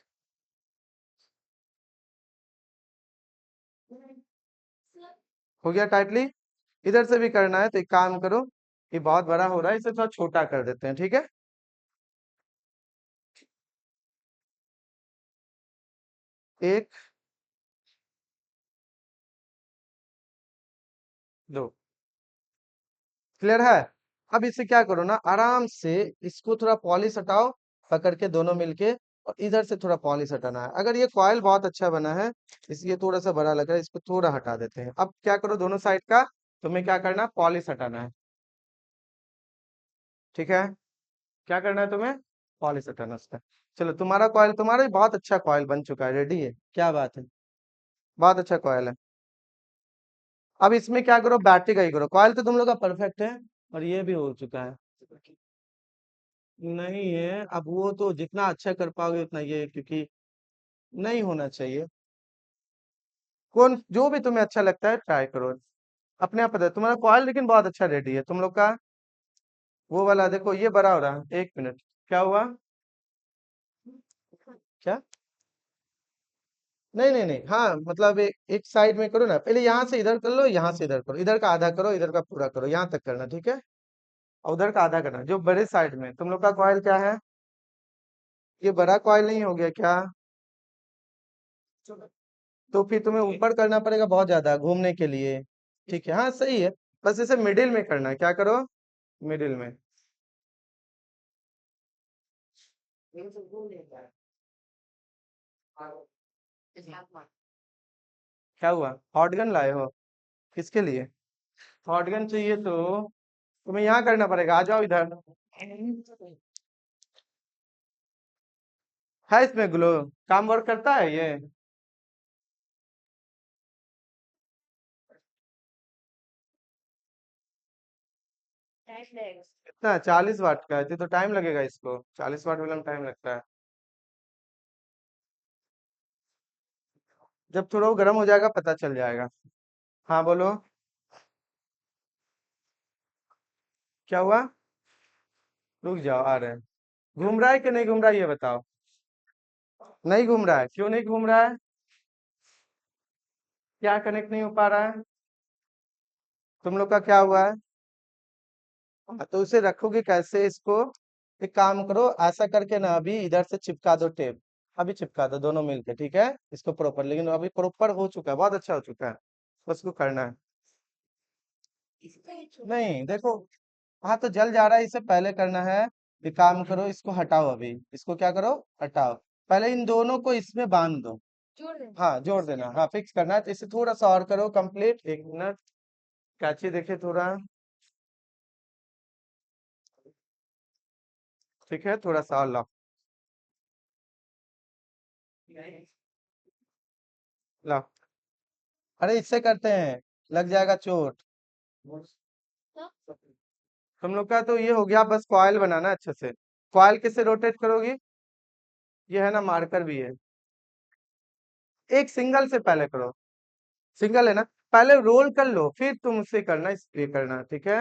हो गया टाइटली। इधर से भी करना है तो एक काम करो, ये बहुत बड़ा हो रहा है, इसे थोड़ा छोटा कर देते हैं, ठीक है। एक, दो। क्लियर है। अब इसे क्या करो ना, आराम से इसको थोड़ा पॉलिश हटाओ, पकड़ के दोनों मिलके। और इधर से थोड़ा पॉलिश हटाना है। अगर ये कॉइल बहुत अच्छा बना है, इसलिए थोड़ा सा बड़ा लग रहा है, इसको थोड़ा हटा देते हैं। अब क्या करो, दोनों साइड का तुम्हें क्या करना है, पॉलिश हटाना है, ठीक है। क्या करना है तुम्हें, पॉलिश हटाना है उसका। चलो, तुम्हारा कॉइल, तुम्हारा भी बहुत अच्छा कॉइल बन चुका है, रेडी है, क्या बात है। बहुत अच्छा कॉइल है। अब इसमें क्या करो, बैटरी का ही करो, कॉइल तो तुम लोग का परफेक्ट है। और ये भी हो चुका है। नहीं है, अब वो तो जितना अच्छा कर पाओगे उतना ये, क्योंकि नहीं होना चाहिए। कौन जो भी तुम्हें अच्छा लगता है ट्राई करो। अपने आप पता है तुम्हारा कॉल, लेकिन बहुत अच्छा रेडी है तुम लोग का। वो वाला देखो, ये बड़ा हो रहा है, 1 मिनट। क्या हुआ। क्या। नहीं नहीं नहीं, हाँ मतलब एक साइड में करो ना, पहले यहाँ से इधर कर लो, यहाँ से इधर करो, इधर का आधा करो, इधर का पूरा करो, यहाँ तक करना, ठीक है। और उधर का आधा करना, जो बड़े साइड में तुम लोग का कॉइल क्या है। ये बड़ा कॉइल नहीं हो गया क्या। तो फिर तुम्हें ऊपर करना पड़ेगा बहुत ज्यादा घूमने के लिए। ठीक है, हाँ सही है। बस इसे मिडिल में करना है, क्या करो, मिडिल में। क्या हुआ, हॉट गन लाए हो, किसके लिए। हॉट गन चाहिए तो तुम्हें यहाँ करना पड़ेगा, आ जाओ इधर। है इसमें ग्लो, काम वर्क करता है ये। कितना, 40 वाट का है, तो टाइम लगेगा इसको, 40 वाट वाला में टाइम लगता है। जब थोड़ा वो गर्म हो जाएगा पता चल जाएगा। हाँ बोलो। क्या हुआ। रुक जाओ, आ रहे हैं। घूम रहा है कि नहीं घूम रहा है, ये बताओ। नहीं घूम रहा है, क्यों नहीं घूम रहा है। क्या कनेक्ट नहीं हो पा रहा है। तुम लोग का क्या हुआ है। हाँ, तो उसे रखोगे कैसे इसको। एक काम करो, ऐसा करके ना अभी इधर से चिपका दो टेप। अभी चिपका दो दोनों मिलके, ठीक है। इसको प्रॉपर, लेकिन अभी प्रॉपर हो चुका है, बहुत अच्छा हो चुका है। उसको करना है। नहीं देखो, हाँ तो जल जा रहा है, इससे पहले करना है। एक काम करो, इसको हटाओ, अभी इसको क्या करो, हटाओ। पहले इन दोनों को इसमें बांध दो। हाँ जोड़ देना, हाँ फिक्स करना है, तो इसे थोड़ा सा और करो कंप्लीट, 1 मिनट। कैची देखे थोड़ा। ठीक है, थोड़ा सा और लाओ। लाओ। अरे इससे करते हैं, लग जाएगा चोट। तुम लोग का तो ये हो गया, बस कॉइल बनाना है अच्छे से। कॉइल किससे रोटेट करोगी? ये है ना, मार्कर भी है। एक सिंगल से पहले करो। सिंगल है ना, पहले रोल कर लो, फिर तुम उससे करना, ये करना, ठीक है।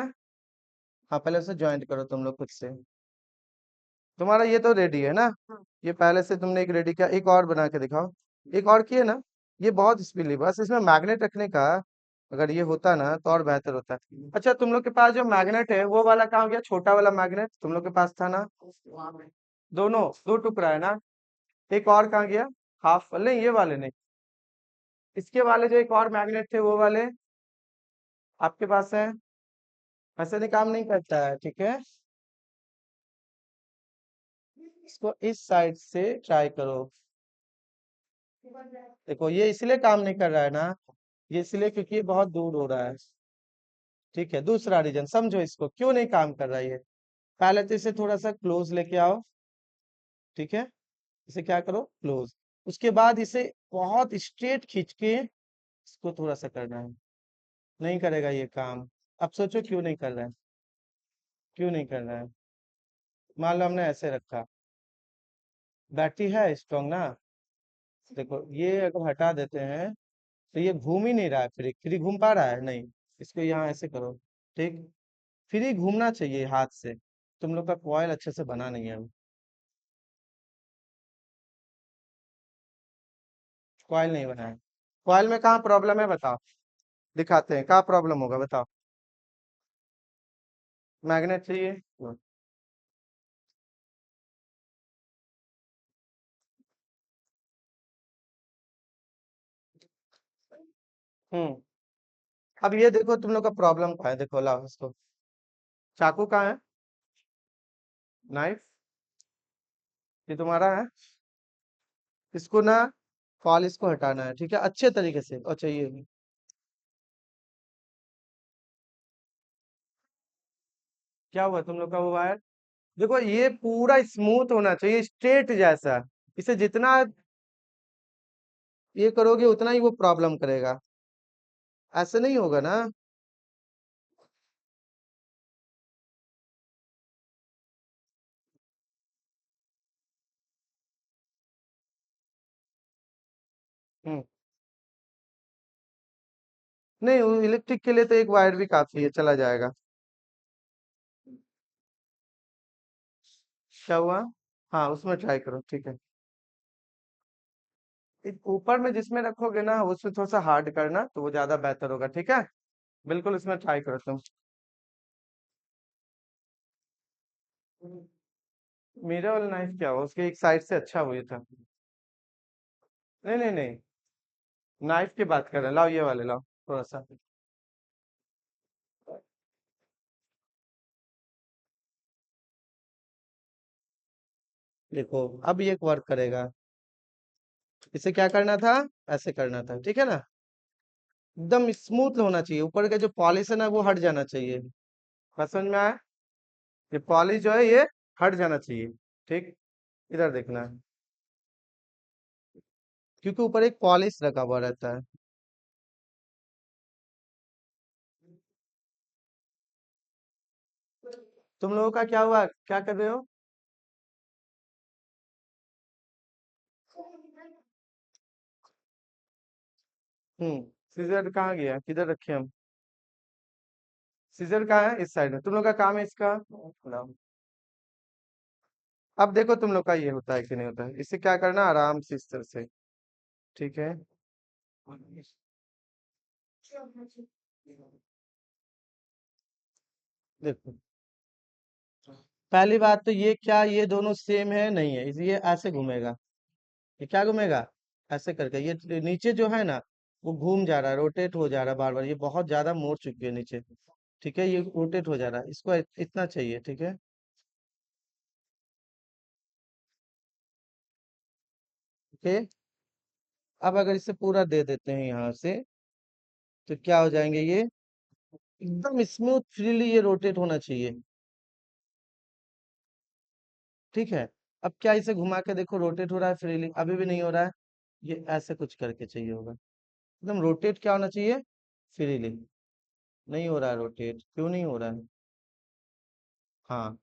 हाँ, पहले उसे ज्वाइंट करो तुम लोग खुद से। तुम्हारा ये तो रेडी है ना? ये पहले से तुमने एक रेडी किया, एक और बना के दिखाओ। एक और किए ना? ये बहुत स्पीडली, बस इसमें मैग्नेट रखने का, अगर ये होता ना तो और बेहतर होता। अच्छा, तुम लोग के पास जो मैग्नेट है वो वाला कहाँ गया? छोटा वाला मैग्नेट तुम लोग के पास था ना? दोनों, दो टुकड़ा है ना? एक और कहाँ गया? हाफ वाले, ये वाले नहीं, इसके वाले जो एक और मैग्नेट थे वो वाले आपके पास है? ऐसे नहीं, काम नहीं करता है, ठीक है। इसको इस साइड से ट्राई करो। देखो, ये इसलिए काम नहीं कर रहा है ना, ये इसलिए क्योंकि ये बहुत दूर हो रहा है। ठीक है, दूसरा रीजन समझो इसको क्यों नहीं काम कर रहा है ये। पहले तो इसे थोड़ा सा क्लोज लेके आओ, ठीक है। इसे क्या करो, क्लोज। उसके बाद इसे बहुत स्ट्रेट खींच के इसको थोड़ा सा करना है। नहीं करेगा ये काम। अब सोचो क्यों नहीं कर रहा है, क्यों नहीं कर रहा है। मान लो हमने ऐसे रखा, बैटरी है स्ट्रॉन्ग ना। देखो, ये अगर हटा देते हैं तो ये घूम ही नहीं रहा है, फ्री घूम पा रहा है नहीं। इसको यहाँ ऐसे करो, ठीक। फ्री घूमना चाहिए हाथ से। तुम लोग का कॉइल अच्छे से बना नहीं है अभी। कॉइल नहीं बना है। कॉइल में कहाँ प्रॉब्लम है बताओ, दिखाते हैं कहाँ प्रॉब्लम होगा, बताओ। मैग्नेट चाहिए। हम्म। अब ये देखो तुम लोग का प्रॉब्लम कहाँ है, देखो लाओ इसको। चाकू कहाँ है? नाइफ, ये तुम्हारा है। इसको ना, पॉलिश को हटाना है, ठीक है, अच्छे तरीके से। और चाहिए, क्या हुआ तुम लोग का वो वायर? देखो, ये पूरा स्मूथ होना चाहिए, स्ट्रेट जैसा। इसे जितना ये करोगे उतना ही वो प्रॉब्लम करेगा। ऐसे नहीं होगा ना। हम्म। नहीं, इलेक्ट्रिक के लिए तो एक वायर भी काफी है, चला जाएगा। क्या हुआ? हाँ, उसमें ट्राई करो, ठीक है। ऊपर में जिसमें रखोगे ना उसमें थोड़ा सा हार्ड करना तो वो ज्यादा बेहतर होगा, ठीक है। बिल्कुल, इसमें ट्राई करो तुम। मेरा वाला नाइफ क्या हुआ, उसके एक साइड से अच्छा हुआ था। नहीं नहीं नहीं, नाइफ की बात कर रहे हैं, लाओ ये वाले लाओ थोड़ा सा। देखो, अब ये वर्क करेगा। इसे क्या करना था? ऐसे करना था, ठीक है ना। एकदम स्मूथ होना चाहिए, ऊपर का जो पॉलिश है ना वो हट जाना चाहिए। बात समझ में आया? ये पॉलिश जो है ये हट जाना चाहिए, ठीक। इधर देखना है, क्योंकि ऊपर एक पॉलिश लगा हुआ रहता है। तुम लोगों का क्या हुआ, क्या कर रहे हो? सीजर कहाँ गया, किधर रखे हम? सीजर कहाँ है? इस साइड में। तुम लोग का काम है इसका, लाओ। अब देखो तुम लोग का ये होता है कि नहीं होता है, इससे क्या करना, आराम से इस तरह से, ठीक है। देखो, पहली बात तो ये, क्या ये दोनों सेम है? नहीं है, इसलिए ऐसे घूमेगा। ये क्या घूमेगा? ऐसे करके ये नीचे जो है ना वो घूम जा रहा है, रोटेट हो जा रहा है बार बार, ये बहुत ज्यादा मोड़ चुकी है नीचे। ठीक है, ये रोटेट हो जा रहा है, इसको इतना चाहिए, ठीक है। ओके। अब अगर इसे पूरा दे देते हैं यहाँ से तो क्या हो जाएंगे ये, एकदम स्मूथ फ्रीली ये रोटेट होना चाहिए, ठीक है। अब क्या इसे घुमा के देखो, रोटेट हो रहा है फ्रीली? अभी भी नहीं हो रहा है। ये ऐसे कुछ करके चाहिए होगा, एकदम रोटेट क्या होना चाहिए, फ्रीली। नहीं हो रहा है रोटेट, क्यों नहीं हो रहा है? हाँ,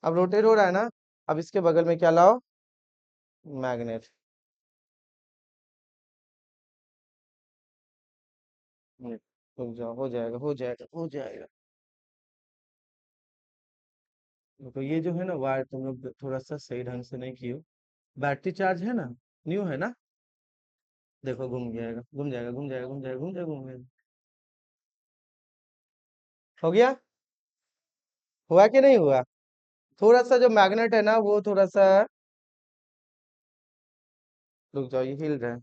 अब रोटेट हो रहा है ना। अब इसके बगल में क्या लाओ, मैग्नेट। रुक जाओ, हो जाएगा हो जाएगा हो जाएगा। तो ये जो है ना वायर तुम लोग थोड़ा सा सही ढंग से नहीं किए। बैटरी चार्ज है ना, न्यू है ना। देखो घूम जाएगा घूम जाएगा घूम जाएगा घूम जाएगा घूम जाएगा घूम जाएगा। हो गया। हुआ कि नहीं हुआ। थोड़ा सा जो मैग्नेट है ना वो थोड़ा सा, रुक जाओ ये हिल रहा है।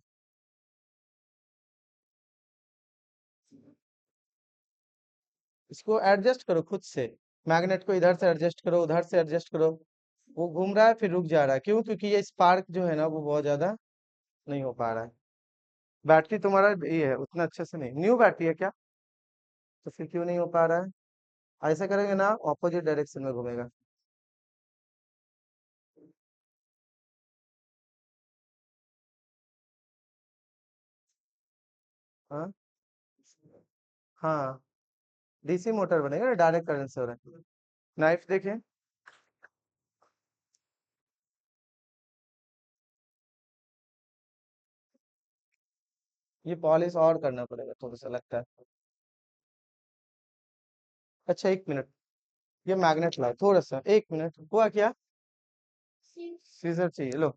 इसको एडजस्ट करो खुद से। मैग्नेट को इधर से एडजस्ट करो, उधर से एडजस्ट करो। वो घूम रहा है फिर रुक जा रहा है, क्यों? क्योंकि ये स्पार्क जो है ना वो बहुत ज्यादा नहीं हो पा रहा है। बैटरी तुम्हारा ये है उतना अच्छे से नहीं, न्यू बैटरी है क्या? तो फिर क्यों नहीं हो पा रहा है? ऐसा करेंगे ना ऑपोजिट डायरेक्शन में घूमेगा। हाँ हाँ, डीसी मोटर बनेगा ना, डायरेक्ट करंट से हो रहा है। नाइफ देखें। ये पॉलिश और करना पड़ेगा थोड़ा सा लगता है। अच्छा एक मिनट, ये मैग्नेट लाओ थोड़ा सा, एक मिनट, हुआ क्या? सीजर चाहिए, लो।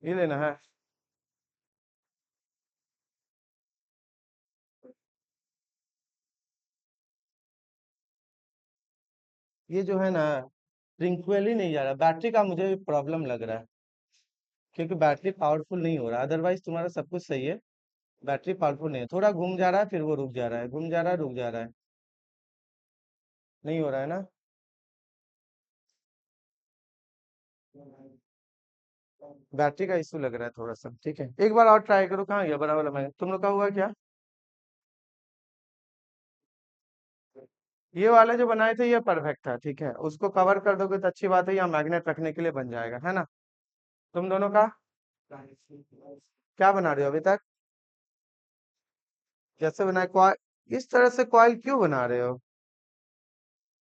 ये लेना है। ये जो है ना ट्रिंकवेल ही नहीं जा रहा, बैटरी का मुझे प्रॉब्लम लग रहा है। क्योंकि बैटरी पावरफुल नहीं हो रहा, अदरवाइज तुम्हारा सब कुछ सही है। बैटरी पावरफुल नहीं है, थोड़ा घूम जा रहा है फिर वो रुक जा रहा है, घूम जा रहा है रुक जा रहा है। नहीं हो रहा है ना। बैटरी का इशू लग रहा है थोड़ा सा, ठीक है एक बार और ट्राई करो। कहाँ गया बड़ा वाला? मैं तुम लोग का हुआ क्या? ये वाला जो बनाए थे ये परफेक्ट था, ठीक है उसको कवर कर दोगे तो अच्छी बात है, या मैग्नेट रखने के लिए बन जाएगा, है ना। तुम दोनों का क्या बना रहे हो अभी तक? जैसे बनाए कॉइल, इस तरह से कॉइल क्यों बना रहे हो?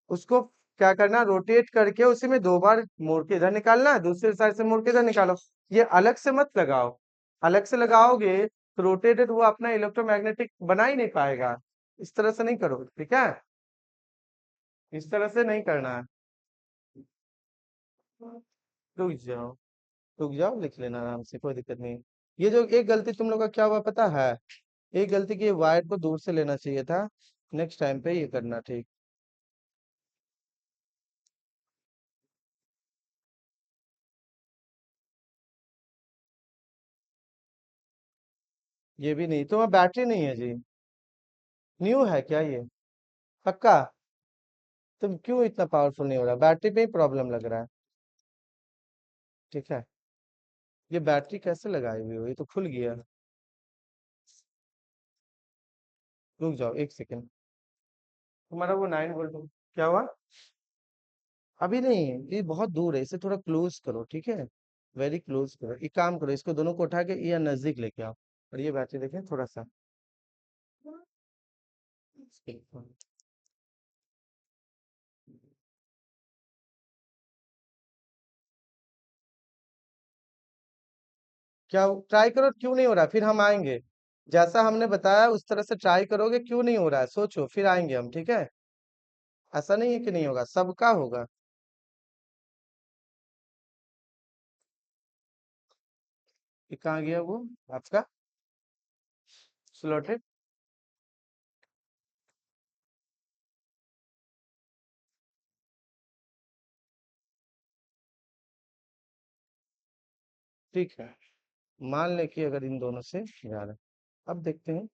उसको क्या करना, रोटेट करके उसी में दो बार मोड़ के इधर निकालना है, दूसरे साइड से मोड़ के इधर निकालो। ये अलग से मत लगाओ। अलग से लगाओगे तो रोटेटेड वो अपना इलेक्ट्रोमैग्नेटिक बना ही नहीं पाएगा। इस तरह से नहीं करो, ठीक है। इस तरह से नहीं करना है। रुक जाओ, रुक जाओ लिख लेना आराम से, कोई दिक्कत नहीं। ये जो एक गलती तुम लोग का क्या हुआ पता है? एक गलती की, वायर को दूर से लेना चाहिए था। नेक्स्ट टाइम पे ये करना, ठीक। ये भी नहीं, तुम्हारा बैटरी नहीं है जी। न्यू है क्या ये? पक्का? तुम क्यों इतना पावरफुल नहीं हो रहा? बैटरी पे ही प्रॉब्लम लग रहा है। ठीक है। ये बैटरी कैसे लगाई हुई हो, ये तो खुल गया। रुक जाओ एक सेकेंड। तुम्हारा वो 9 वोल्ट क्या हुआ? अभी नहीं, ये बहुत दूर है, इसे थोड़ा क्लोज करो, ठीक है। वेरी क्लोज करो, एक काम करो इसको दोनों को उठा के ये नजदीक लेके आओ। और ये बैटरी देखें थोड़ा सा। क्या ट्राई करो, क्यों नहीं हो रहा? फिर हम आएंगे। जैसा हमने बताया उस तरह से ट्राई करोगे, क्यों नहीं हो रहा है सोचो, फिर आएंगे हम, ठीक है। ऐसा नहीं है कि नहीं होगा, सबका होगा। ये कहाँ गया वो आपका स्लॉटेड? ठीक है, मान ले कि अगर इन दोनों से जा रहा है, अब देखते हैं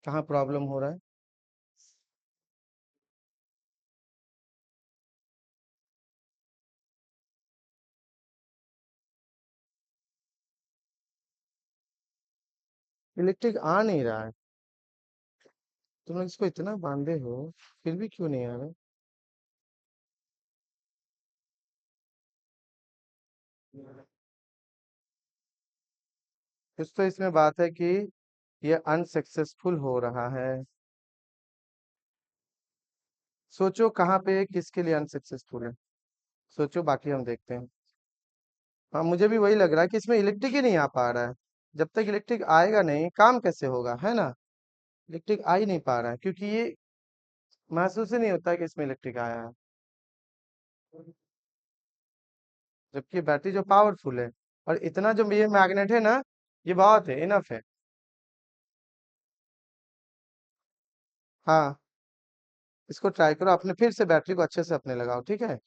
कहाँ प्रॉब्लम हो रहा है। इलेक्ट्रिक आ नहीं रहा है। तुम लोग इसको इतना बांधे हो, फिर भी क्यों नहीं आ रहा? कुछ तो इसमें बात है कि ये अनसक्सेसफुल हो रहा है। सोचो कहाँ पे किसके लिए अनसक्सेसफुल है। सोचो, बाकी हम देखते हैं। हाँ, मुझे भी वही लग रहा है कि इसमें इलेक्ट्रिक ही नहीं आ पा रहा है। जब तक इलेक्ट्रिक आएगा नहीं, काम कैसे होगा, है ना। इलेक्ट्रिक आ ही नहीं पा रहा है, क्योंकि ये महसूस ही नहीं होता है कि इसमें इलेक्ट्रिक आया है। जबकि बैटरी जो पावरफुल है, और इतना जो ये मैग्नेट है ना, ये बहुत है, इनफ है। हाँ, इसको ट्राई करो अपने, फिर से बैटरी को अच्छे से अपने लगाओ, ठीक है।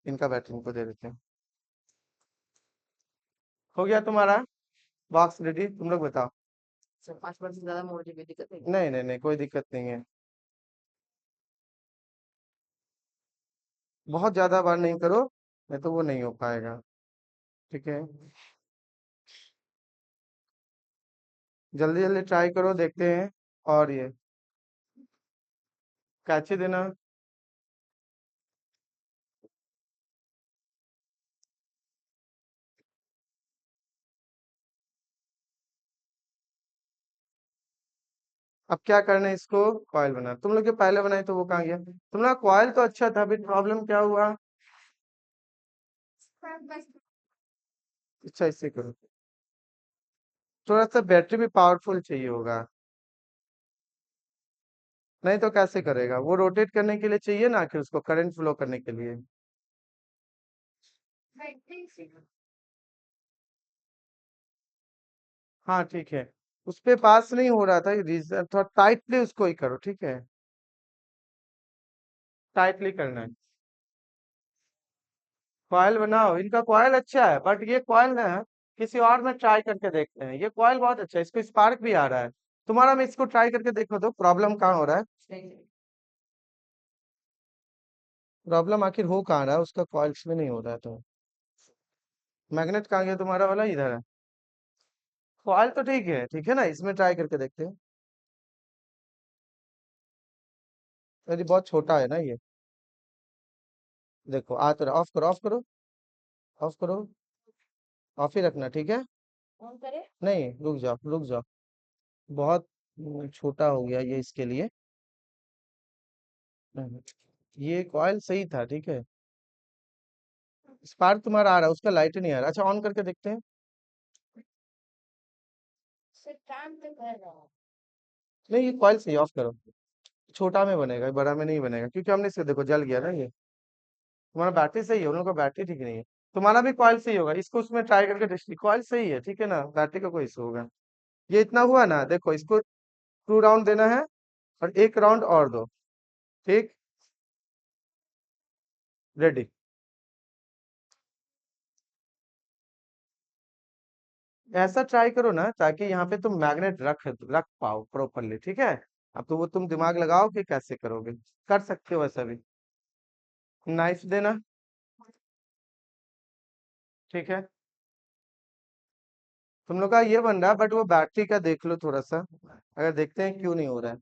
इनका बैटरी इनको दे देते हैं। हो गया तुम्हारा बॉक्स रेडी, तुम लोग बताओ। सर 5% से ज्यादा मोड़ की दिक्कत है। नहीं नहीं नहीं, कोई दिक्कत नहीं है। बहुत ज्यादा बार नहीं करो, नहीं तो वो नहीं हो पाएगा। ठीक है, जल्दी जल्दी ट्राई करो, देखते हैं। और ये कैचे देना। अब क्या करना है, इसको कॉयल बना। तुम लोग जो पहले बनाए तो वो कहाँ गया, तुम लोग कॉयल तो अच्छा था, अभी प्रॉब्लम क्या हुआ। अच्छा, इससे करो। थोड़ा सा बैटरी भी पावरफुल चाहिए होगा, नहीं तो कैसे करेगा वो, रोटेट करने के लिए चाहिए ना, कि उसको करंट फ्लो करने के लिए। हाँ ठीक है, उस पे पास नहीं हो रहा था, रीजन थोड़ा टाइटली उसको ही करो, ठीक है। टाइटली करना है। कॉयल बनाओ, इनका कॉयल अच्छा है, बट ये कॉयल ना, किसी और में ट्राई करके देखते हैं। ये कॉयल बहुत अच्छा है, इसको स्पार्क भी आ रहा है। तुम्हारा में इसको ट्राई करके देखो तो प्रॉब्लम कहाँ हो रहा है। प्रॉब्लम आखिर हो कहाँ रहा है, उसका कॉइल्स में नहीं हो रहा है तो। मैग्नेट कहाँ गया तुम्हारा वाला, इधर है। कॉयल तो ठीक है ना, इसमें ट्राई करके देखते हैं। अरे बहुत छोटा है ना ये। देखो आ तो रहा, ऑफ करो ऑफ करो। ऑफ करो, ऑफ ही रखना, ठीक है। ऑन करे। नहीं, रुक जाओ रुक जाओ। बहुत छोटा हो गया ये इसके लिए। हम्म, ये कॉइल सही था, ठीक है। स्पार्क तुम्हारा आ रहा है, उसका लाइट नहीं आ रहा। अच्छा, ऑन करके देखते हैं। सर काम तो कर रहा हूँ। नहीं, ये कॉइल सही, ऑफ करो। छोटा में बनेगा, बड़ा में नहीं बनेगा, क्योंकि हमने इसे देखो जल गया ना ये। तुम्हारा बैटरी सही है, उन लोग का बैटरी ठीक नहीं है। तुम्हारा भी कॉइल सही होगा, इसको उसमें ट्राई करके डिस्ट्री, कॉइल सही है, ठीक है ना, बैटरी का कोई इशू होगा। ये इतना हुआ ना, देखो इसको 2 राउंड देना है, और 1 राउंड और दो। ठीक, रेडी। ऐसा ट्राई करो ना, ताकि यहाँ पे तुम मैग्नेट रख रख पाओ प्रॉपरली, ठीक है। अब तो वो तुम दिमाग लगाओ कि कैसे करोगे। कर सकते हो ऐसा भी। नाइफ देना, ठीक है। तुम लोग का ये बन रहा है, बट वो बैटरी का देख लो थोड़ा सा, अगर देखते हैं क्यों नहीं हो रहा है।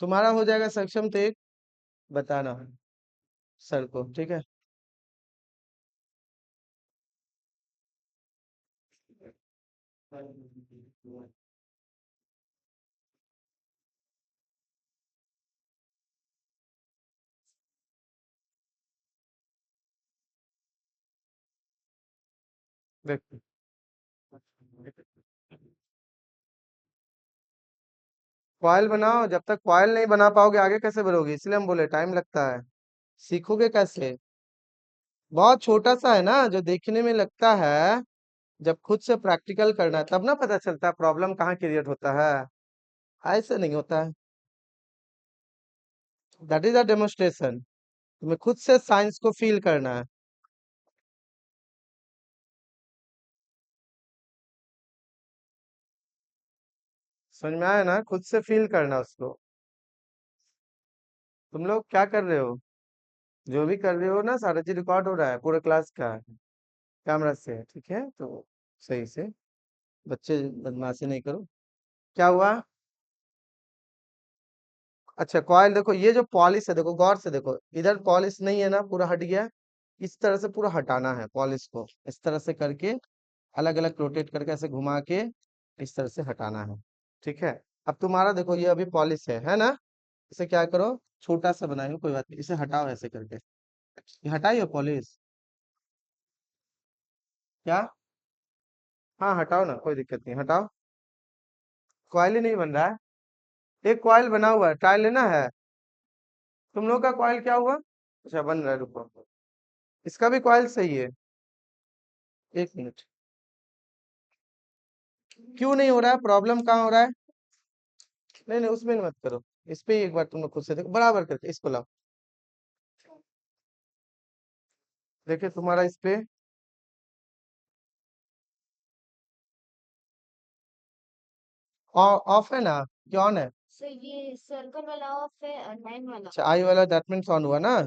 तुम्हारा हो जाएगा सक्षम तो एक बताना सर को, ठीक है। देख, कॉयल बनाओ, जब तक कॉयल नहीं बना पाओगे आगे कैसे बढ़ोगे, इसलिए हम बोले टाइम लगता है। सीखोगे कैसे। बहुत छोटा सा है ना, जो देखने में लगता है, जब खुद से प्रैक्टिकल करना है तब ना पता चलता है प्रॉब्लम कहाँ क्रिएट होता है। ऐसे नहीं होता है। That is a demonstration. तुम्हें खुद से साइंस को फील करना है। समझ में आया ना, खुद से फील करना उसको। तुम लोग क्या कर रहे हो, जो भी कर रहे हो ना, सारा चीज रिकॉर्ड हो रहा है पूरे क्लास का, कैमरा से, ठीक है तो। सही से, बच्चे बदमाशी नहीं करो। क्या हुआ। अच्छा कॉइल देखो, ये जो पॉलिश है देखो गौर से देखो, इधर पॉलिश नहीं है ना, पूरा हट गया। इस तरह से पूरा हटाना है पॉलिश को, इस तरह से करके अलग अलग रोटेट करके ऐसे घुमा के इस तरह से हटाना है। ठीक है। अब तुम्हारा देखो ये अभी पॉलिश है ना। इसे क्या करो, छोटा सा बनाए, कोई बात नहीं, इसे हटाओ ऐसे करके। ये हटाइए पॉलिश। क्या? हाँ हटाओ ना, कोई दिक्कत नहीं, हटाओ। कॉइल ही नहीं बन रहा है। एक कॉइल बना हुआ है, ट्रायल लेना है। तुम लोग का कॉइल क्या हुआ? अच्छा बन रहा है, रुको। इसका भी कॉइल सही है। एक मिनट। क्यों नहीं हो रहा है, प्रॉब्लम कहाँ हो रहा है? नहीं नहीं, उसमें मत करो। इस पे ही एक बार तुम लोग खुद से देखो, बराबर करके इसको लाओ। देखिए तुम्हारा इस पे ऑफ है ना, कि ऑन है? सर ये सर्कल वाला ऑफ है और लाइन वाला अच्छा आई वाला दैट मीन्स ऑन हुआ ना।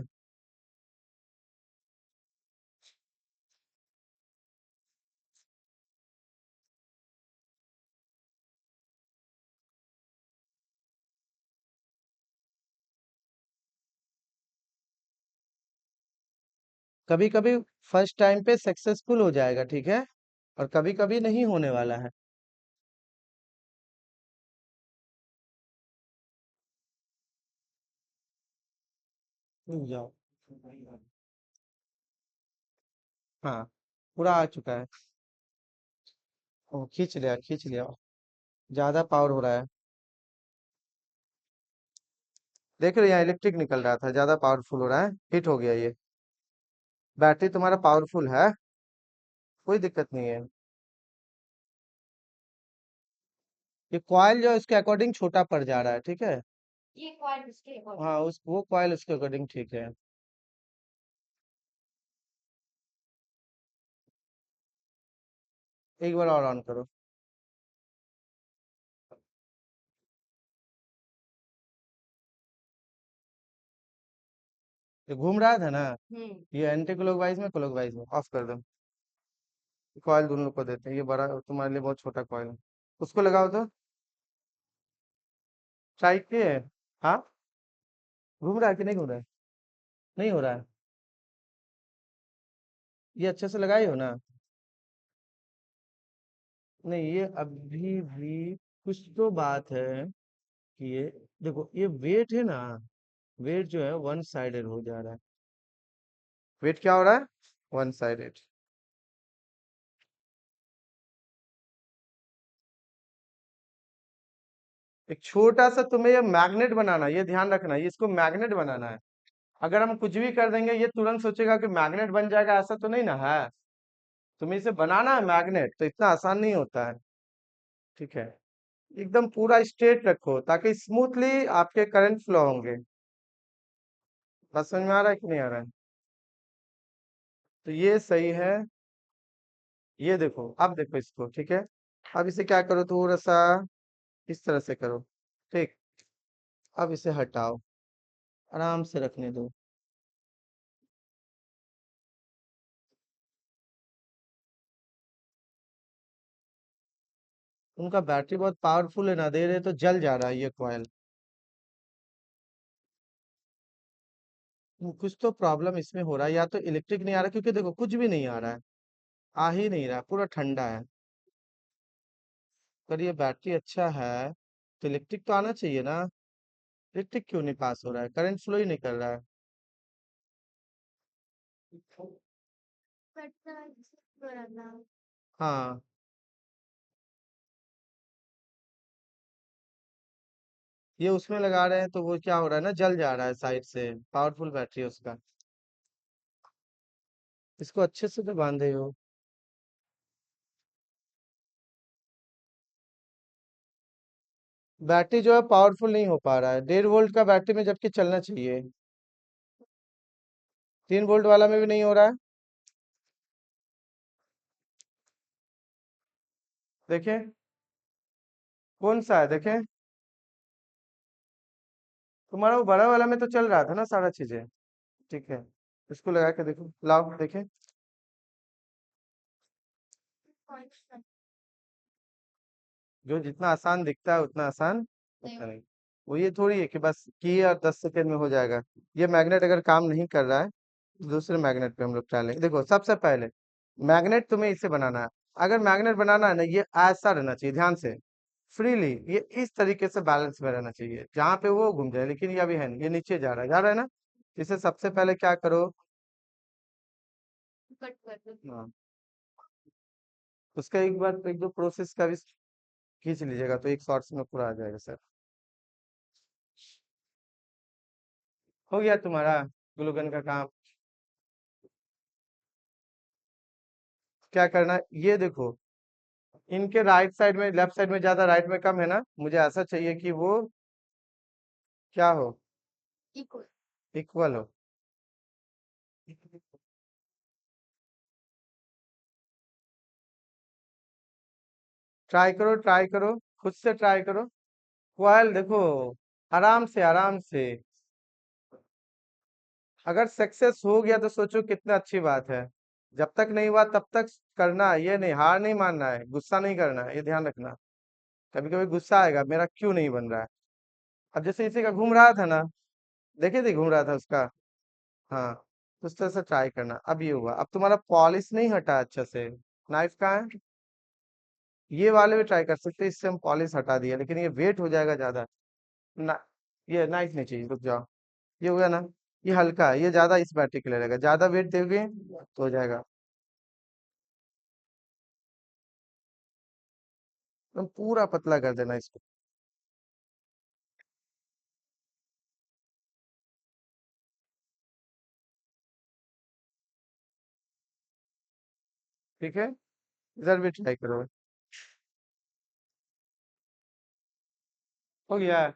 कभी कभी फर्स्ट टाइम पे सक्सेसफुल हो जाएगा, ठीक है, और कभी कभी नहीं होने वाला है। रुक जाओ। हाँ पूरा आ चुका है। ओ खींच लिया, खींच लिया। ज्यादा पावर हो रहा है। देख रहे हो यहाँ इलेक्ट्रिक निकल रहा था, ज्यादा पावरफुल हो रहा है, हिट हो गया ये। बैटरी तुम्हारा पावरफुल है, कोई दिक्कत नहीं है। ये कॉइल जो है उसके अकॉर्डिंग छोटा पड़ जा रहा है, ठीक है। ये क्वाड इसके अकॉर्डिंग हाँ उस वो कॉइल उसके अकॉर्डिंग ठीक है। एक बार और ऑन करो। ये घूम रहा था ना। हम्म ये एंटी क्लॉकवाइज में क्लॉकवाइज में ऑफ कर दो। कॉइल दोनों को देते हैं, ये बड़ा तुम्हारे लिए बहुत छोटा कॉइल है। उसको लगाओ तो। ट्राई किए? हाँ। घूम रहा है कि नहीं घूम रहा है? नहीं हो रहा है। ये अच्छे से लगाई हो ना? नहीं ये अभी भी कुछ तो बात है कि ये देखो ये वेट है ना, वेट जो है वन साइडेड हो जा रहा है। वेट क्या हो रहा है? One sided. एक छोटा सा तुम्हें ये मैग्नेट बनाना है, ये ध्यान रखना, ये इसको मैग्नेट बनाना है। अगर हम कुछ भी कर देंगे ये तुरंत सोचेगा कि मैग्नेट बन जाएगा, ऐसा तो नहीं ना है। तुम्हें इसे बनाना है मैग्नेट, तो इतना आसान नहीं होता है। ठीक है। एकदम पूरा स्ट्रेट रखो ताकि स्मूथली आपके करंट फ्लो होंगे। बात समझ में आ रहा है कि नहीं आ रहा है? तो ये सही है। ये देखो, अब देखो इसको, ठीक है। अब इसे क्या करो, थोड़ा सा इस तरह से करो। ठीक। अब इसे हटाओ, आराम से रखने दो। उनका बैटरी बहुत पावरफुल है ना, दे रहे तो जल जा रहा है ये कॉइल। कुछ तो प्रॉब्लम इसमें हो रहा है, या तो इलेक्ट्रिक नहीं आ रहा, क्योंकि देखो कुछ भी नहीं आ रहा है, आ ही नहीं रहा, पूरा ठंडा है। अगर ये बैटरी अच्छा है तो इलेक्ट्रिक तो आना चाहिए ना। इलेक्ट्रिक क्यों नहीं पास हो रहा है, करंट फ्लो ही नहीं कर रहा है। हाँ ये उसमें लगा रहे हैं तो वो क्या हो रहा है ना, जल जा रहा है साइड से, पावरफुल बैटरी है उसका। इसको अच्छे से तो बांधे हो। बैटरी जो है पावरफुल नहीं हो पा रहा है, 1.5 वोल्ट का बैटरी में जबकि चलना चाहिए। 3 वोल्ट वाला में भी नहीं हो रहा है। देखें कौन सा है, देखें। तुम्हारा वो बड़ा वाला में तो चल रहा था ना सारा चीजें। ठीक है। इसको लगा के देखो, लाओ देखें। जो जितना आसान दिखता है उतना आसान होता नहीं। वो ये थोड़ी है कि बस किए और 10 सेकेंड में हो जाएगा। ये मैग्नेट अगर काम नहीं कर रहा है तो दूसरे मैग्नेट पे हम लोग ट्राई लेंगे। देखो सबसे पहले मैग्नेट तुम्हें इसे बनाना है। अगर मैग्नेट बनाना है ना, ये ऐसा रहना चाहिए, ध्यान से, फ्रीली, ये इस तरीके से बैलेंस में रहना चाहिए जहां पे वो घूम जाए, लेकिन ये अभी है नहीं, ये नीचे जा रहा है, जा रहा है ना। इसे सबसे पहले क्या करो, कट कर दो। हाँ, उसका एक बार एक दो प्रोसेस का भी खींच लीजिएगा तो एक शॉर्ट्स में पूरा आ जाएगा सर। हो गया तुम्हारा ग्लूगन का काम। क्या करना है, ये देखो, इनके राइट साइड में, लेफ्ट साइड में ज्यादा, राइट में कम है ना, मुझे ऐसा चाहिए कि वो क्या हो, इक्वल। इक्वल हो। ट्राई करो, ट्राई करो, खुद से ट्राई करो। कॉइल देखो, आराम से, आराम से। अगर सक्सेस हो गया तो सोचो कितना अच्छी बात है। जब तक नहीं हुआ तब तक करना है, ये नहीं, हार नहीं मानना है, गुस्सा नहीं करना है, ये ध्यान रखना। कभी कभी गुस्सा आएगा, मेरा क्यों नहीं बन रहा है। अब जैसे इसी का घूम रहा था ना, देखे थे घूम रहा था उसका, हाँ, तो उस तरह से ट्राई करना। अब ये हुआ, अब तुम्हारा पॉलिश नहीं हटा अच्छा से। नाइफ कहाँ है, ये वाले भी ट्राई कर सकते हैं, इससे हम पॉलिश हटा दिया, लेकिन ये वेट हो जाएगा ज्यादा ना। ये नाइफ नहीं चाहिए, रुक जाओ। ये हो गया ना, ये हल्का है, ये ज्यादा इस बैटरी के लिए रहेगा, ज्यादा वेट दोगे तो हो जाएगा। तुम पूरा पतला कर देना इसको। ठीक है, इधर भी ट्राई करो। हो गया।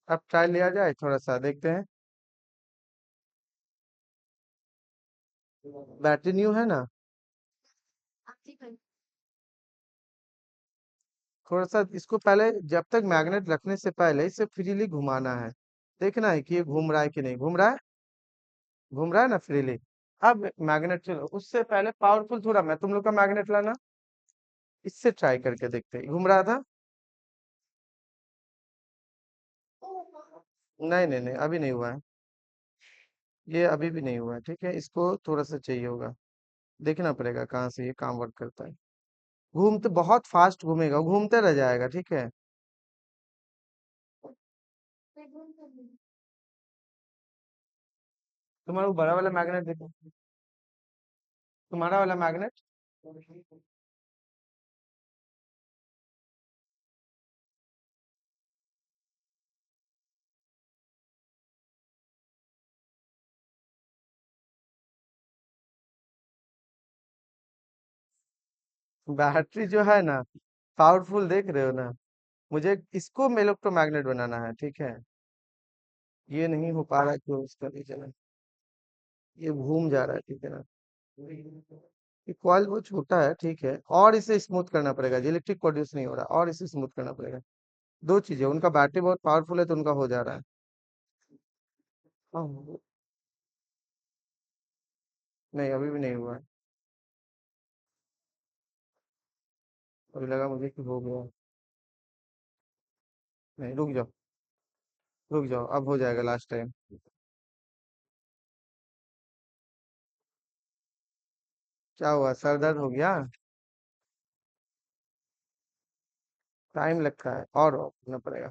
अब ट्राई लिया जाए, थोड़ा सा देखते हैं। बैटरी न्यू है ना। आपकी कर। थोड़ा सा इसको पहले, जब तक मैग्नेट रखने से पहले इसे फ्रीली घुमाना है। देखना है कि ये घूम रहा है कि नहीं घूम रहा है, घूम रहा है ना फ्रीली। अब मैग्नेट, चलो उससे पहले पावरफुल थोड़ा, मैं तुम लोग का मैग्नेट लाना, इससे ट्राई करके देखते हैं, घूम रहा था। नहीं नहीं नहीं, अभी नहीं हुआ है, ये अभी भी नहीं हुआ है, ठीक है, इसको थोड़ा सा चाहिए होगा। देखना पड़ेगा कहाँ से ये काम वर्क करता है। घूमते बहुत फास्ट घूमेगा, घूमते रह जाएगा, ठीक है। तुम्हारा वो बड़ा वाला मैग्नेट देखो, तुम्हारा वाला मैग्नेट। बैटरी जो है ना, पावरफुल देख रहे हो ना, मुझे इसको इलेक्ट्रोमैग्नेट बनाना है, ठीक है। ये नहीं हो पा रहा, क्यों, इसका रीजन है, ये घूम जा रहा है, ठीक है ना। ये कॉइल बहुत छोटा है, ठीक है, और इसे स्मूथ करना पड़ेगा, जो इलेक्ट्रिक प्रोड्यूस नहीं हो रहा, और इसे स्मूथ करना पड़ेगा। दो चीजें, उनका बैटरी बहुत पावरफुल है तो उनका हो जा रहा है। हाँ, नहीं अभी भी नहीं हुआ है। अभी लगा मुझे कि हो गया। नहीं, रुक जाओ, रुक जाओ, अब हो जाएगा लास्ट टाइम। क्या हुआ, सर दर्द हो गया। टाइम लगता है, और करना पड़ेगा।